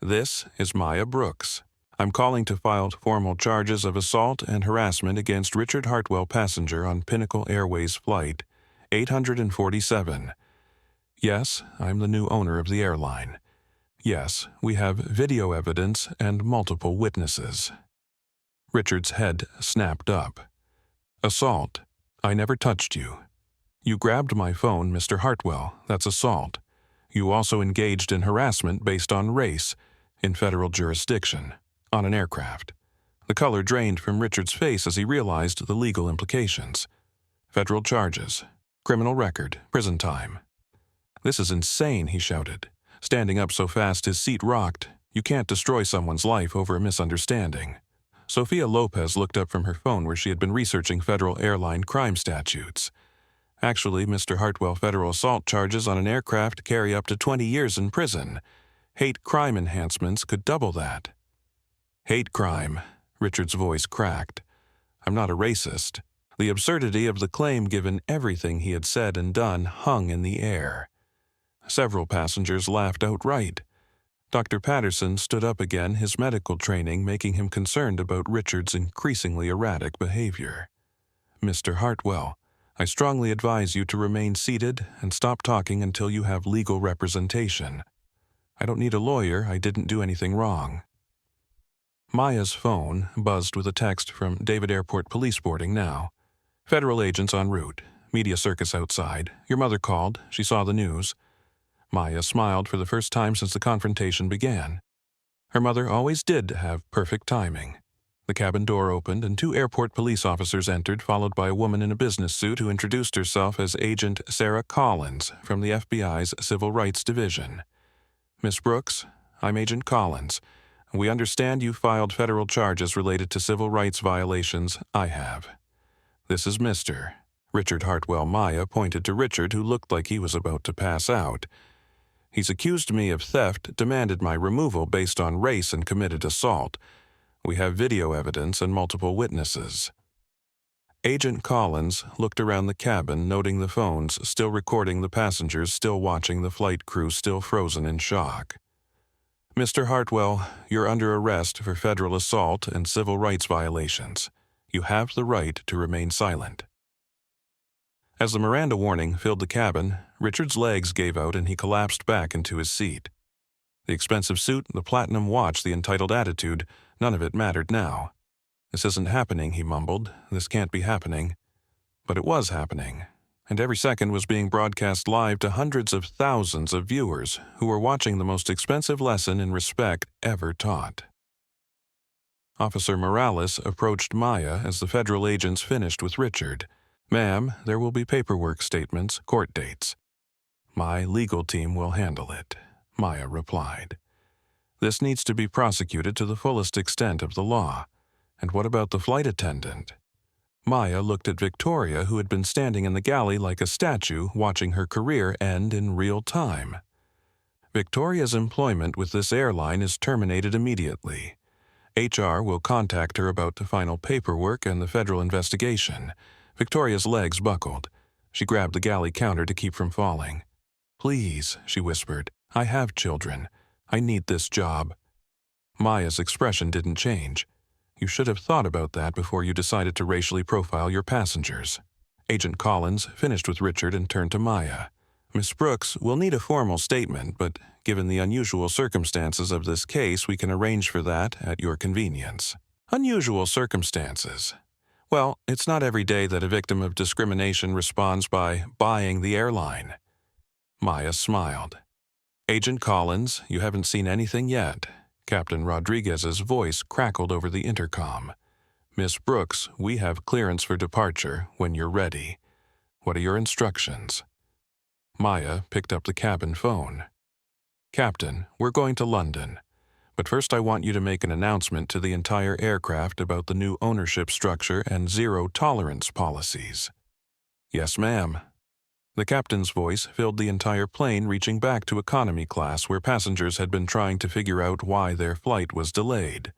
"This is Maya Brooks. I'm calling to file formal charges of assault and harassment against Richard Hartwell, passenger on Pinnacle Airways Flight 847. Yes, I'm the new owner of the airline. Yes, we have video evidence and multiple witnesses. Richard's head snapped up. Assault. I never touched you. You grabbed my phone, Mr. Hartwell. That's assault. You also engaged in harassment based on race, in federal jurisdiction, on an aircraft. The color drained from Richard's face as he realized the legal implications. Federal charges, criminal record, prison time. This is insane, he shouted, standing up so fast his seat rocked. You can't destroy someone's life over a misunderstanding. Sophia Lopez looked up from her phone where she had been researching federal airline crime statutes. Actually, Mr. Hartwell, federal assault charges on an aircraft carry up to 20 years in prison. Hate crime enhancements could double that. Hate crime, Richard's voice cracked. I'm not a racist. The absurdity of the claim, given everything he had said and done, hung in the air. Several passengers laughed outright. Dr. Patterson stood up again, his medical training making him concerned about Richard's increasingly erratic behavior. Mr. Hartwell, I strongly advise you to remain seated and stop talking until you have legal representation. I don't need a lawyer. I didn't do anything wrong. Maya's phone buzzed with a text from David Airport Police boarding now. Federal agents en route. Media circus outside. Your mother called. She saw the news. Maya smiled for the first time since the confrontation began. Her mother always did have perfect timing. The cabin door opened and 2 airport police officers entered, followed by a woman in a business suit who introduced herself as Agent Sarah Collins from the FBI's Civil Rights Division. Miss Brooks, I'm Agent Collins. We understand you filed federal charges related to civil rights violations. I have. This is Mr. Richard Hartwell. Maya pointed to Richard, who looked like he was about to pass out. He's accused me of theft, demanded my removal based on race, and committed assault. We have video evidence and multiple witnesses. Agent Collins looked around the cabin, noting the phones still recording the passengers, still watching the flight crew, still frozen in shock. Mr. Hartwell, you're under arrest for federal assault and civil rights violations. You have the right to remain silent. As the Miranda warning filled the cabin, Richard's legs gave out and he collapsed back into his seat. The expensive suit, the platinum watch, the entitled attitude, none of it mattered now. This isn't happening, he mumbled. This can't be happening. But it was happening, and every second was being broadcast live to hundreds of thousands of viewers who were watching the most expensive lesson in respect ever taught. Officer Morales approached Maya as the federal agents finished with Richard. Ma'am, there will be paperwork statements, court dates. My legal team will handle it, Maya replied. This needs to be prosecuted to the fullest extent of the law. And what about the flight attendant? Maya looked at Victoria, who had been standing in the galley like a statue, watching her career end in real time. Victoria's employment with this airline is terminated immediately. HR will contact her about the final paperwork and the federal investigation. Victoria's legs buckled. She grabbed the galley counter to keep from falling. Please, she whispered, I have children. I need this job. Maya's expression didn't change. You should have thought about that before you decided to racially profile your passengers. Agent Collins finished with Richard and turned to Maya. Miss Brooks, we'll need a formal statement, but given the unusual circumstances of this case, we can arrange for that at your convenience. Unusual circumstances. Well, it's not every day that a victim of discrimination responds by buying the airline. Maya smiled. Agent Collins, you haven't seen anything yet. Captain Rodriguez's voice crackled over the intercom. Miss Brooks, we have clearance for departure when you're ready. What are your instructions? Maya picked up the cabin phone. Captain, we're going to London. But first I want you to make an announcement to the entire aircraft about the new ownership structure and zero-tolerance policies. Yes, ma'am. The captain's voice filled the entire plane, reaching back to economy class where passengers had been trying to figure out why their flight was delayed.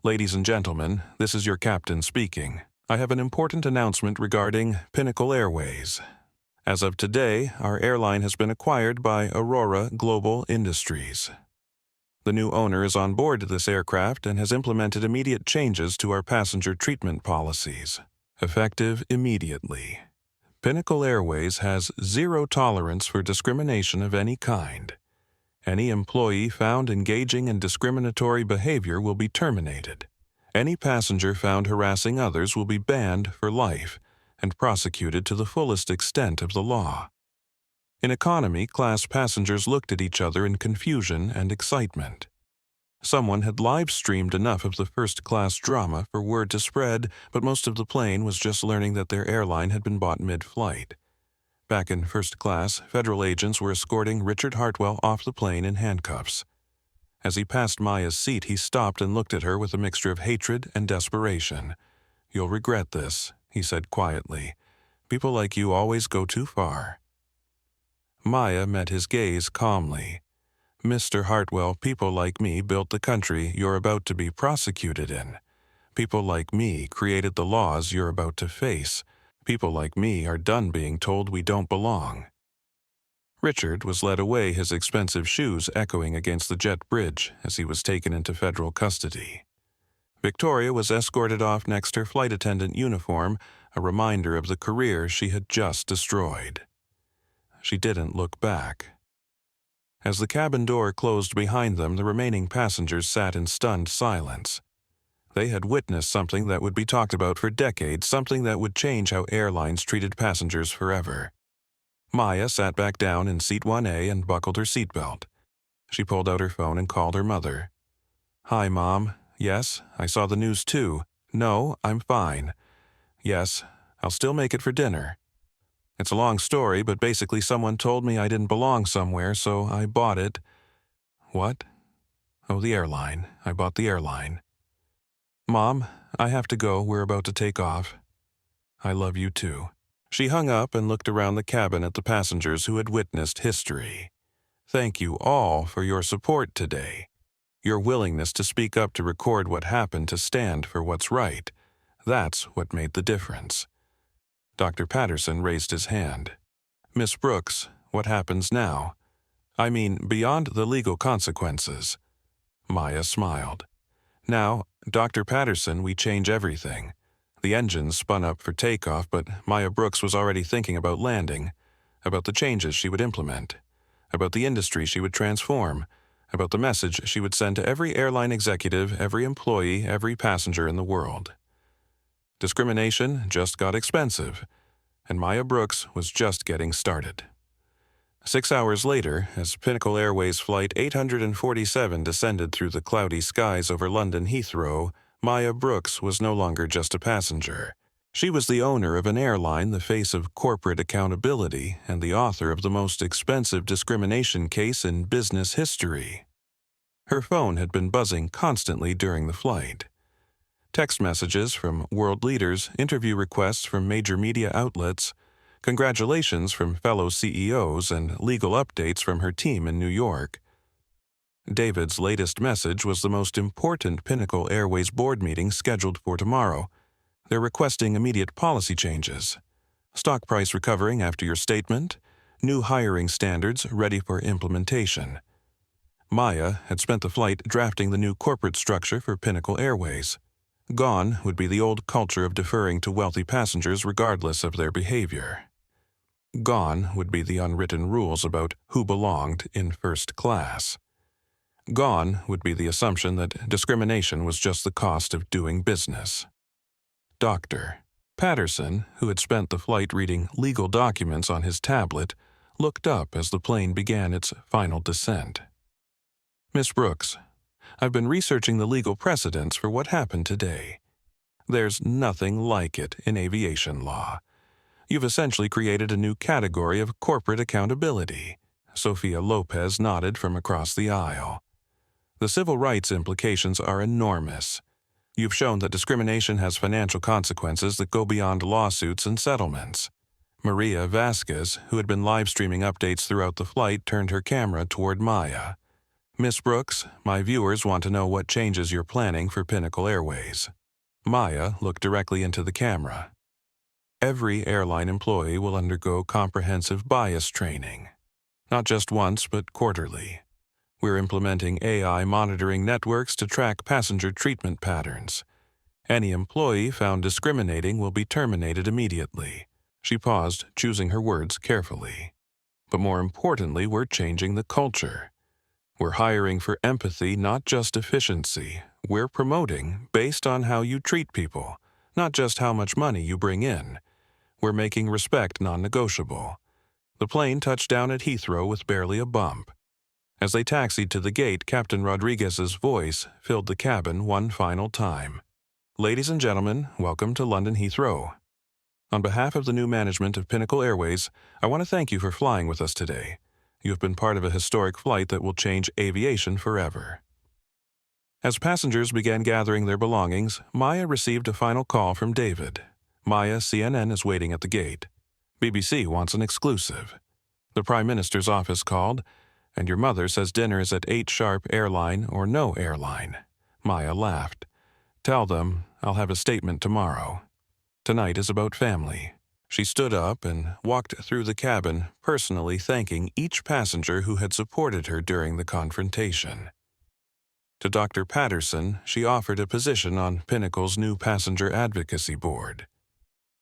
Ladies and gentlemen, this is your captain speaking. I have an important announcement regarding Pinnacle Airways. As of today, our airline has been acquired by Aurora Global Industries. The new owner is on board this aircraft and has implemented immediate changes to our passenger treatment policies. Effective immediately. Pinnacle Airways has zero tolerance for discrimination of any kind. Any employee found engaging in discriminatory behavior will be terminated. Any passenger found harassing others will be banned for life and prosecuted to the fullest extent of the law. In economy class, passengers looked at each other in confusion and excitement. Someone had live-streamed enough of the first-class drama for word to spread, but most of the plane was just learning that their airline had been bought mid-flight. Back in first class, federal agents were escorting Richard Hartwell off the plane in handcuffs. As he passed Maya's seat, he stopped and looked at her with a mixture of hatred and desperation. "You'll regret this," he said quietly. "People like you always go too far." Maya met his gaze calmly. "Mr. Hartwell, people like me built the country you're about to be prosecuted in. People like me created the laws you're about to face. People like me are done being told we don't belong." Richard was led away, his expensive shoes echoing against the jet bridge as he was taken into federal custody. Victoria was escorted off next her flight attendant uniform, a reminder of the career she had just destroyed. She didn't look back. As the cabin door closed behind them, the remaining passengers sat in stunned silence. They had witnessed something that would be talked about for decades, something that would change how airlines treated passengers forever. Maya sat back down in seat 1A and buckled her seatbelt. She pulled out her phone and called her mother. "Hi, Mom. Yes, I saw the news too. No, I'm fine. Yes, I'll still make it for dinner. It's a long story, but basically someone told me I didn't belong somewhere, so I bought it." "What?" "Oh, the airline. I bought the airline." "Mom, I have to go. We're about to take off." "I love you too." She hung up and looked around the cabin at the passengers who had witnessed history. "Thank you all for your support today. Your willingness to speak up, to record what happened, to stand for what's right. That's what made the difference." Dr. Patterson raised his hand. "Miss Brooks, what happens now? I mean, beyond the legal consequences." Maya smiled. "Now, Dr. Patterson, we change everything." The engines spun up for takeoff, but Maya Brooks was already thinking about landing, about the changes she would implement, about the industry she would transform, about the message she would send to every airline executive, every employee, every passenger in the world. Discrimination just got expensive, and Maya Brooks was just getting started. 6 hours later, as Pinnacle Airways Flight 847 descended through the cloudy skies over London Heathrow, Maya Brooks was no longer just a passenger. She was the owner of an airline, the face of corporate accountability, and the author of the most expensive discrimination case in business history. Her phone had been buzzing constantly during the flight. Text messages from world leaders, interview requests from major media outlets, congratulations from fellow CEOs, and legal updates from her team in New York. David's latest message was the most important Pinnacle Airways board meeting scheduled for tomorrow. They're requesting immediate policy changes. Stock price recovering after your statement. New hiring standards ready for implementation. Maya had spent the flight drafting the new corporate structure for Pinnacle Airways. Gone would be the old culture of deferring to wealthy passengers regardless of their behavior. Gone would be the unwritten rules about who belonged in first class. Gone would be the assumption that discrimination was just the cost of doing business. Dr. Patterson, who had spent the flight reading legal documents on his tablet, looked up as the plane began its final descent. "Miss Brooks, I've been researching the legal precedents for what happened today. There's nothing like it in aviation law. You've essentially created a new category of corporate accountability." Sophia Lopez nodded from across the aisle. "The civil rights implications are enormous. You've shown that discrimination has financial consequences that go beyond lawsuits and settlements." Maria Vasquez, who had been live-streaming updates throughout the flight, turned her camera toward Maya. "Miss Brooks, my viewers want to know what changes you're planning for Pinnacle Airways." Maya looked directly into the camera. "Every airline employee will undergo comprehensive bias training. Not just once, but quarterly. We're implementing AI monitoring networks to track passenger treatment patterns. Any employee found discriminating will be terminated immediately. She paused, choosing her words carefully. But more importantly, we're changing the culture. We're hiring for empathy, not just efficiency. We're promoting based on how you treat people, not just how much money you bring in. We're making respect non-negotiable. The plane touched down at Heathrow with barely a bump. As they taxied to the gate, Captain Rodriguez's voice filled the cabin one final time. Ladies and gentlemen, welcome to London Heathrow. On behalf of the new management of Pinnacle Airways, I want to thank you for flying with us today. You have been part of a historic flight that will change aviation forever. As passengers began gathering their belongings, Maya received a final call from David. Maya, CNN is waiting at the gate. BBC wants an exclusive. The Prime Minister's office called, and your mother says dinner is at 8 sharp, airline or no airline. Maya laughed. Tell them I'll have a statement tomorrow. Tonight is about family. She stood up and walked through the cabin, personally thanking each passenger who had supported her during the confrontation. To Dr. Patterson, she offered a position on Pinnacle's new passenger advocacy board.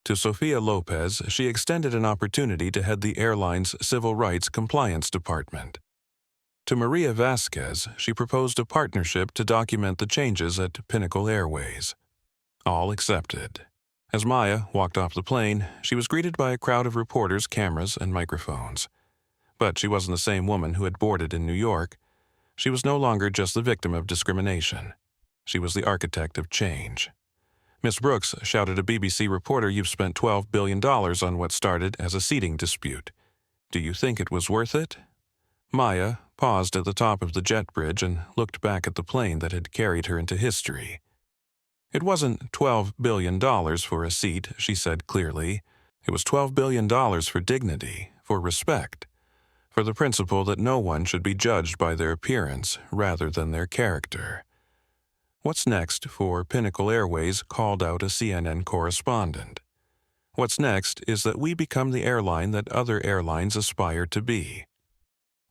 To Sofia Lopez, she extended an opportunity to head the airline's Civil Rights Compliance Department. To Maria Vasquez, she proposed a partnership to document the changes at Pinnacle Airways. All accepted. As Maya walked off the plane, she was greeted by a crowd of reporters, cameras, and microphones. But she wasn't the same woman who had boarded in New York. She was no longer just the victim of discrimination. She was the architect of change. Miss Brooks shouted at a BBC reporter, "You've spent $12 billion on what started as a seating dispute. Do you think it was worth it?" Maya paused at the top of the jet bridge and looked back at the plane that had carried her into history. It wasn't $12 billion for a seat, she said clearly. It was $12 billion for dignity, for respect, for the principle that no one should be judged by their appearance rather than their character. What's next for Pinnacle Airways called out a CNN correspondent. What's next is that we become the airline that other airlines aspire to be,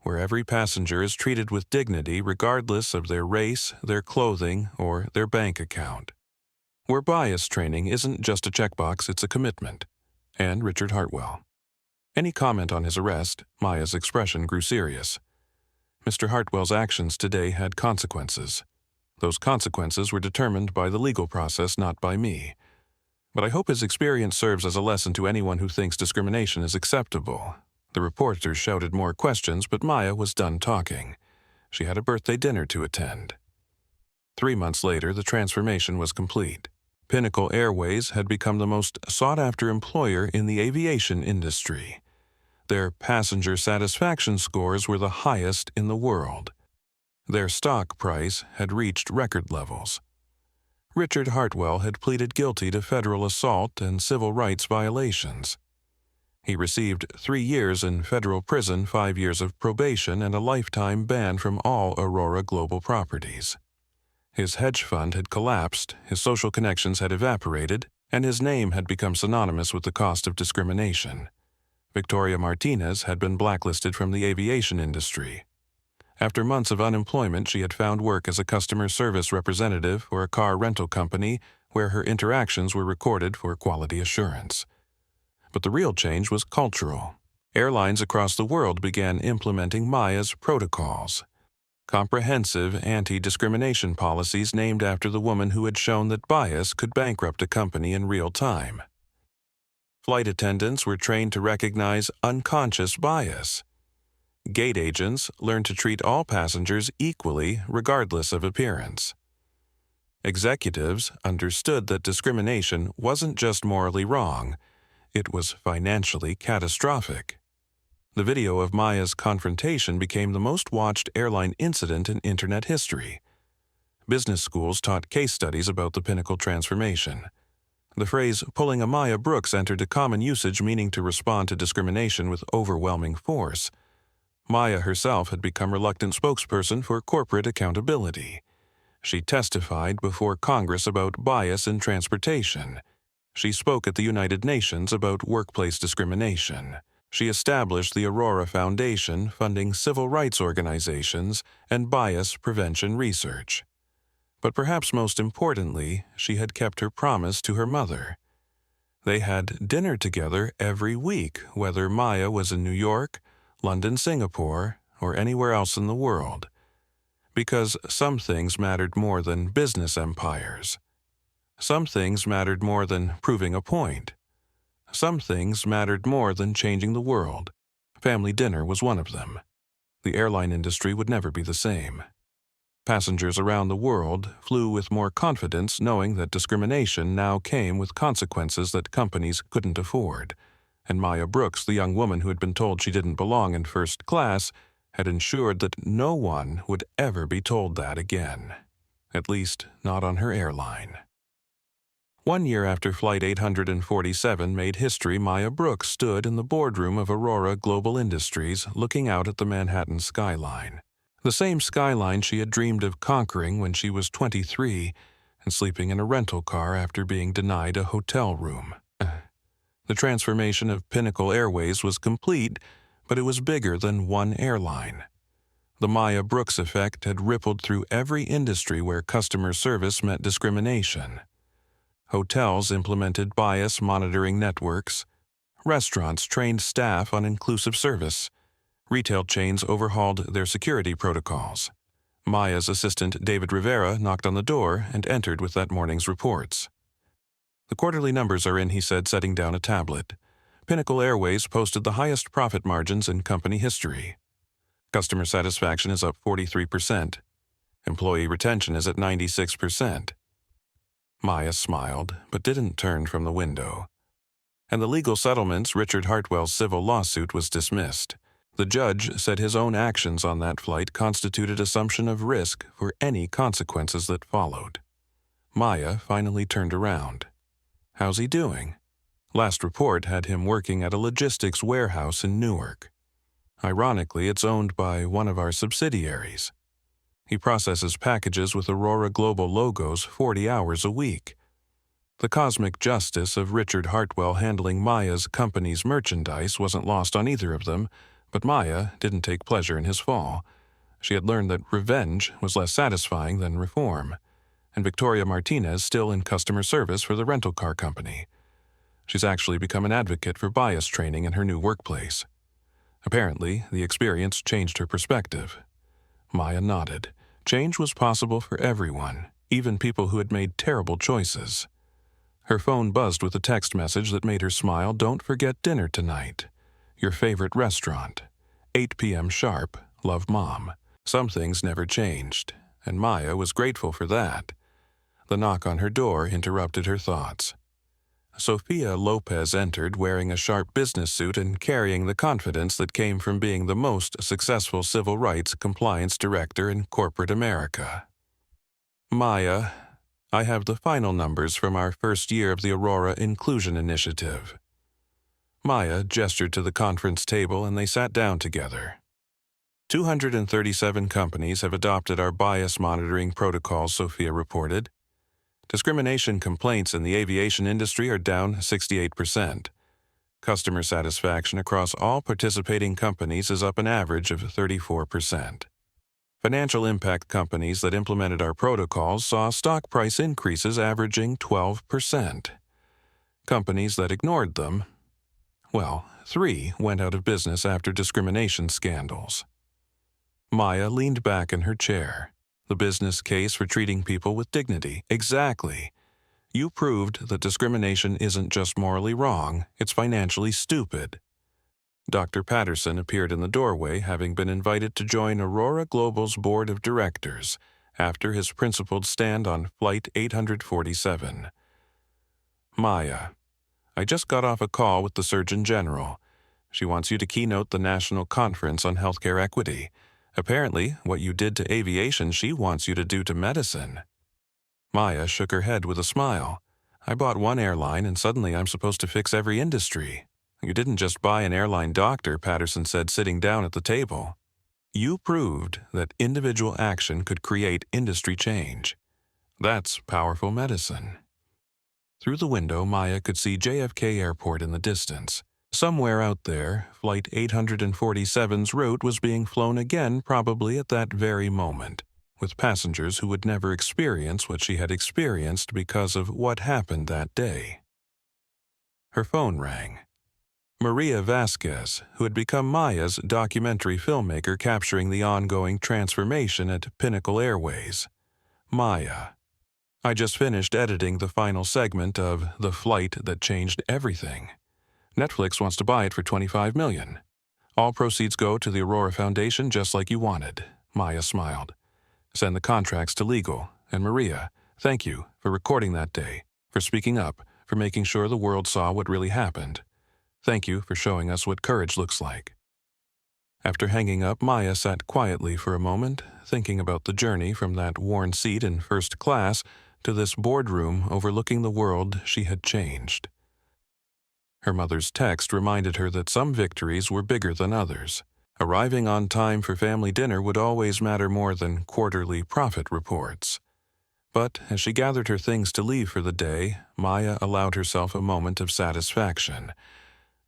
where every passenger is treated with dignity regardless of their race, their clothing, or their bank account. Where bias training isn't just a checkbox, it's a commitment. And Richard Hartwell. Any comment on his arrest, Maya's expression grew serious. Mr. Hartwell's actions today had consequences. Those consequences were determined by the legal process, not by me. But I hope his experience serves as a lesson to anyone who thinks discrimination is acceptable. The reporters shouted more questions, but Maya was done talking. She had a birthday dinner to attend. 3 months later, the transformation was complete. Pinnacle Airways had become the most sought-after employer in the aviation industry. Their passenger satisfaction scores were the highest in the world. Their stock price had reached record levels. Richard Hartwell had pleaded guilty to federal assault and civil rights violations. He received 3 years in federal prison, 5 years of probation, and a lifetime ban from all Aurora Global properties. His hedge fund had collapsed, his social connections had evaporated, and his name had become synonymous with the cost of discrimination. Victoria Martinez had been blacklisted from the aviation industry. After months of unemployment, she had found work as a customer service representative for a car rental company where her interactions were recorded for quality assurance. But the real change was cultural. Airlines across the world began implementing Maya's protocols, comprehensive anti-discrimination policies named after the woman who had shown that bias could bankrupt a company in real time. Flight attendants were trained to recognize unconscious bias. Gate agents learned to treat all passengers equally regardless of appearance. Executives understood that discrimination wasn't just morally wrong, it was financially catastrophic. The video of Maya's confrontation became the most watched airline incident in Internet history. Business schools taught case studies about the Pinnacle transformation. The phrase "pulling a Maya Brooks" entered a common usage, meaning to respond to discrimination with overwhelming force. Maya herself had become reluctant spokesperson for corporate accountability. She testified before Congress about bias in transportation. She spoke at the United Nations about workplace discrimination. She established the Aurora Foundation, funding civil rights organizations and bias prevention research. But perhaps most importantly, she had kept her promise to her mother. They had dinner together every week, whether Maya was in New York, London, Singapore, or anywhere else in the world. Because some things mattered more than business empires. Some things mattered more than proving a point. Some things mattered more than changing the world. Family dinner was one of them. The airline industry would never be the same. Passengers around the world flew with more confidence, knowing that discrimination now came with consequences that companies couldn't afford. And Maya Brooks, the young woman who had been told she didn't belong in first class, had ensured that no one would ever be told that again. At least, not on her airline. 1 year after Flight 847 made history, Maya Brooks stood in the boardroom of Aurora Global Industries looking out at the Manhattan skyline. The same skyline she had dreamed of conquering when she was 23 and sleeping in a rental car after being denied a hotel room. The transformation of Pinnacle Airways was complete, but it was bigger than one airline. The Maya Brooks effect had rippled through every industry where customer service met discrimination. Hotels implemented bias monitoring networks. Restaurants trained staff on inclusive service. Retail chains overhauled their security protocols. Maya's assistant, David Rivera, knocked on the door and entered with that morning's reports. "The quarterly numbers are in," he said, setting down a tablet. "Pinnacle Airways posted the highest profit margins in company history. Customer satisfaction is up 43%. Employee retention is at 96%. Maya smiled, but didn't turn from the window. And the legal settlements, Richard Hartwell's civil lawsuit, was dismissed. The judge said his own actions on that flight constituted assumption of risk for any consequences that followed. Maya finally turned around. "How's he doing?" Last report had him working at a logistics warehouse in Newark. Ironically, it's owned by one of our subsidiaries. He processes packages with Aurora Global logos 40 hours a week. The cosmic justice of Richard Hartwell handling Maya's company's merchandise wasn't lost on either of them, but Maya didn't take pleasure in his fall. She had learned that revenge was less satisfying than reform. And Victoria Martinez still in customer service for the rental car company. She's actually become an advocate for bias training in her new workplace. Apparently, the experience changed her perspective. Maya nodded. Change was possible for everyone, even people who had made terrible choices. Her phone buzzed with a text message that made her smile. "Don't forget dinner tonight. Your favorite restaurant. 8 p.m. sharp. Love, Mom." Some things never changed, and Maya was grateful for that. The knock on her door interrupted her thoughts. Sophia Lopez entered wearing a sharp business suit and carrying the confidence that came from being the most successful civil rights compliance director in corporate America. "Maya, I have the final numbers from our first year of the Aurora Inclusion Initiative." Maya gestured to the conference table and they sat down together. 237 companies have adopted our bias monitoring protocols, Sophia reported. Discrimination complaints in the aviation industry are down 68%. Customer satisfaction across all participating companies is up an average of 34%. Financial impact companies that implemented our protocols saw stock price increases averaging 12%. Companies that ignored them, well, 3 went out of business after discrimination scandals. Maya leaned back in her chair. The business case for treating people with dignity. Exactly. You proved that discrimination isn't just morally wrong, it's financially stupid. Dr. Patterson appeared in the doorway, having been invited to join Aurora Global's board of directors after his principled stand on Flight 847. "Maya, I just got off a call with the Surgeon General. She wants you to keynote the National Conference on Healthcare Equity. Apparently, what you did to aviation, she wants you to do to medicine." Maya shook her head with a smile. "I bought one airline and suddenly I'm supposed to fix every industry." "You didn't just buy an airline doctor," Patterson said, sitting down at the table. "You proved that individual action could create industry change. That's powerful medicine." Through the window, Maya could see JFK Airport in the distance. Somewhere out there, Flight 847's route was being flown again, probably at that very moment, with passengers who would never experience what she had experienced because of what happened that day. Her phone rang. Maria Vasquez, who had become Maya's documentary filmmaker capturing the ongoing transformation at Pinnacle Airways. Maya. I just finished editing the final segment of The Flight That Changed Everything. Netflix wants to buy it for $25 million. All proceeds go to the Aurora Foundation just like you wanted. Maya smiled. Send the contracts to legal. And Maria, thank you for recording that day, for speaking up, for making sure the world saw what really happened. Thank you for showing us what courage looks like. After hanging up, Maya sat quietly for a moment, thinking about the journey from that worn seat in first class to this boardroom overlooking the world she had changed. Her mother's text reminded her that some victories were bigger than others. Arriving on time for family dinner would always matter more than quarterly profit reports. But as she gathered her things to leave for the day, Maya allowed herself a moment of satisfaction.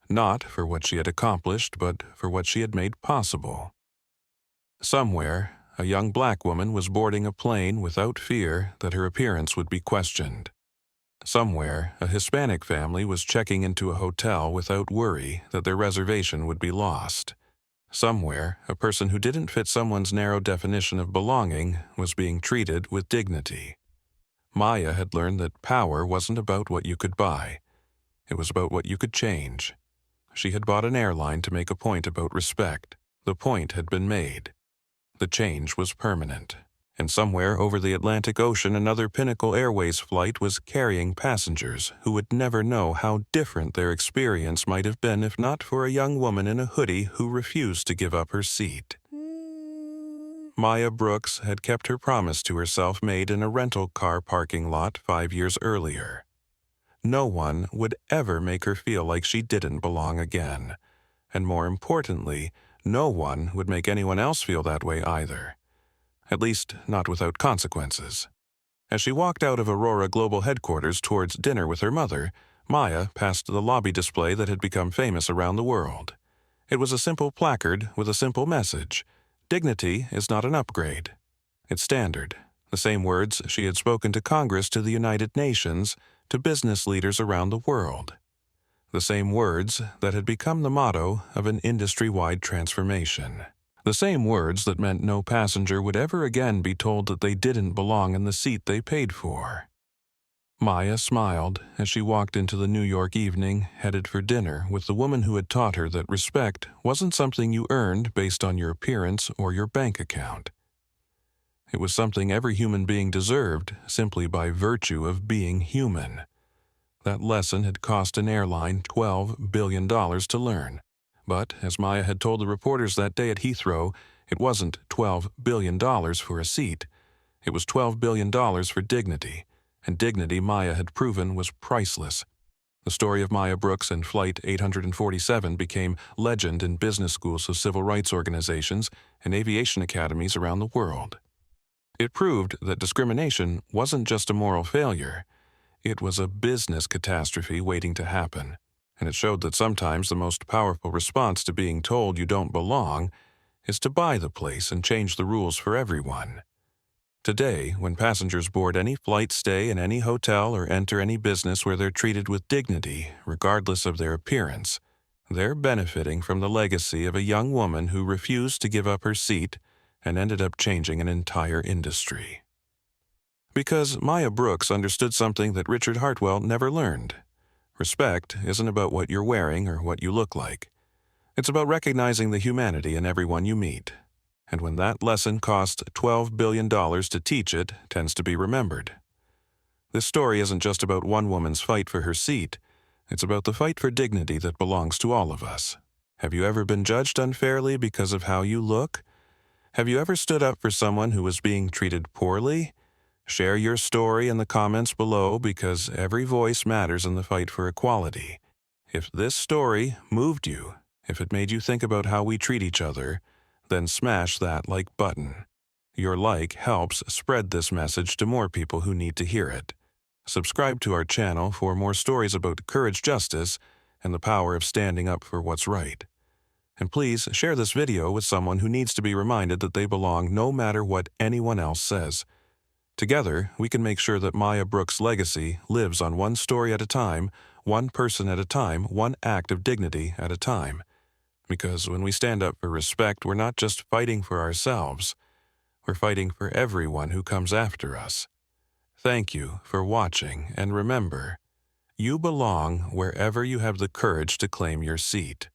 Not for what she had accomplished, but for what she had made possible. Somewhere, a young black woman was boarding a plane without fear that her appearance would be questioned. Somewhere, a Hispanic family was checking into a hotel without worry that their reservation would be lost. Somewhere, a person who didn't fit someone's narrow definition of belonging was being treated with dignity. Maya had learned that power wasn't about what you could buy. It was about what you could change. She had bought an airline to make a point about respect. The point had been made. The change was permanent. And somewhere over the Atlantic Ocean, another Pinnacle Airways flight was carrying passengers who would never know how different their experience might have been if not for a young woman in a hoodie who refused to give up her seat. Maya Brooks had kept her promise to herself made in a rental car parking lot 5 years earlier. No one would ever make her feel like she didn't belong again. And more importantly, no one would make anyone else feel that way either. At least, not without consequences. As she walked out of Aurora Global Headquarters towards dinner with her mother, Maya passed the lobby display that had become famous around the world. It was a simple placard with a simple message. Dignity is not an upgrade. It's standard. The same words she had spoken to Congress, to the United Nations, to business leaders around the world. The same words that had become the motto of an industry-wide transformation. The same words that meant no passenger would ever again be told that they didn't belong in the seat they paid for. Maya smiled as she walked into the New York evening, headed for dinner with the woman who had taught her that respect wasn't something you earned based on your appearance or your bank account. It was something every human being deserved simply by virtue of being human. That lesson had cost an airline $12 billion to learn. But, as Maya had told the reporters that day at Heathrow, it wasn't $12 billion for a seat. It was $12 billion for dignity, and dignity, Maya had proven, was priceless. The story of Maya Brooks and Flight 847 became legend in business schools of civil rights organizations and aviation academies around the world. It proved that discrimination wasn't just a moral failure. It was a business catastrophe waiting to happen. And it showed that sometimes the most powerful response to being told you don't belong is to buy the place and change the rules for everyone. Today, when passengers board any flight, stay in any hotel, or enter any business where they're treated with dignity, regardless of their appearance, they're benefiting from the legacy of a young woman who refused to give up her seat and ended up changing an entire industry. Because Maya Brooks understood something that Richard Hartwell never learned. Respect isn't about what you're wearing or what you look like. It's about recognizing the humanity in everyone you meet. And when that lesson costs $12 billion to teach, it tends to be remembered. This story isn't just about one woman's fight for her seat. It's about the fight for dignity that belongs to all of us. Have you ever been judged unfairly because of how you look? Have you ever stood up for someone who was being treated poorly? Share your story in the comments below, because every voice matters in the fight for equality. If this story moved you, if it made you think about how we treat each other, then smash that like button. Your like helps spread this message to more people who need to hear it. Subscribe to our channel for more stories about courage, justice, and the power of standing up for what's right. And please share this video with someone who needs to be reminded that they belong no matter what anyone else says. Together, we can make sure that Maya Brooks' legacy lives on one story at a time, one person at a time, one act of dignity at a time. Because when we stand up for respect, we're not just fighting for ourselves, we're fighting for everyone who comes after us. Thank you for watching, and remember, you belong wherever you have the courage to claim your seat.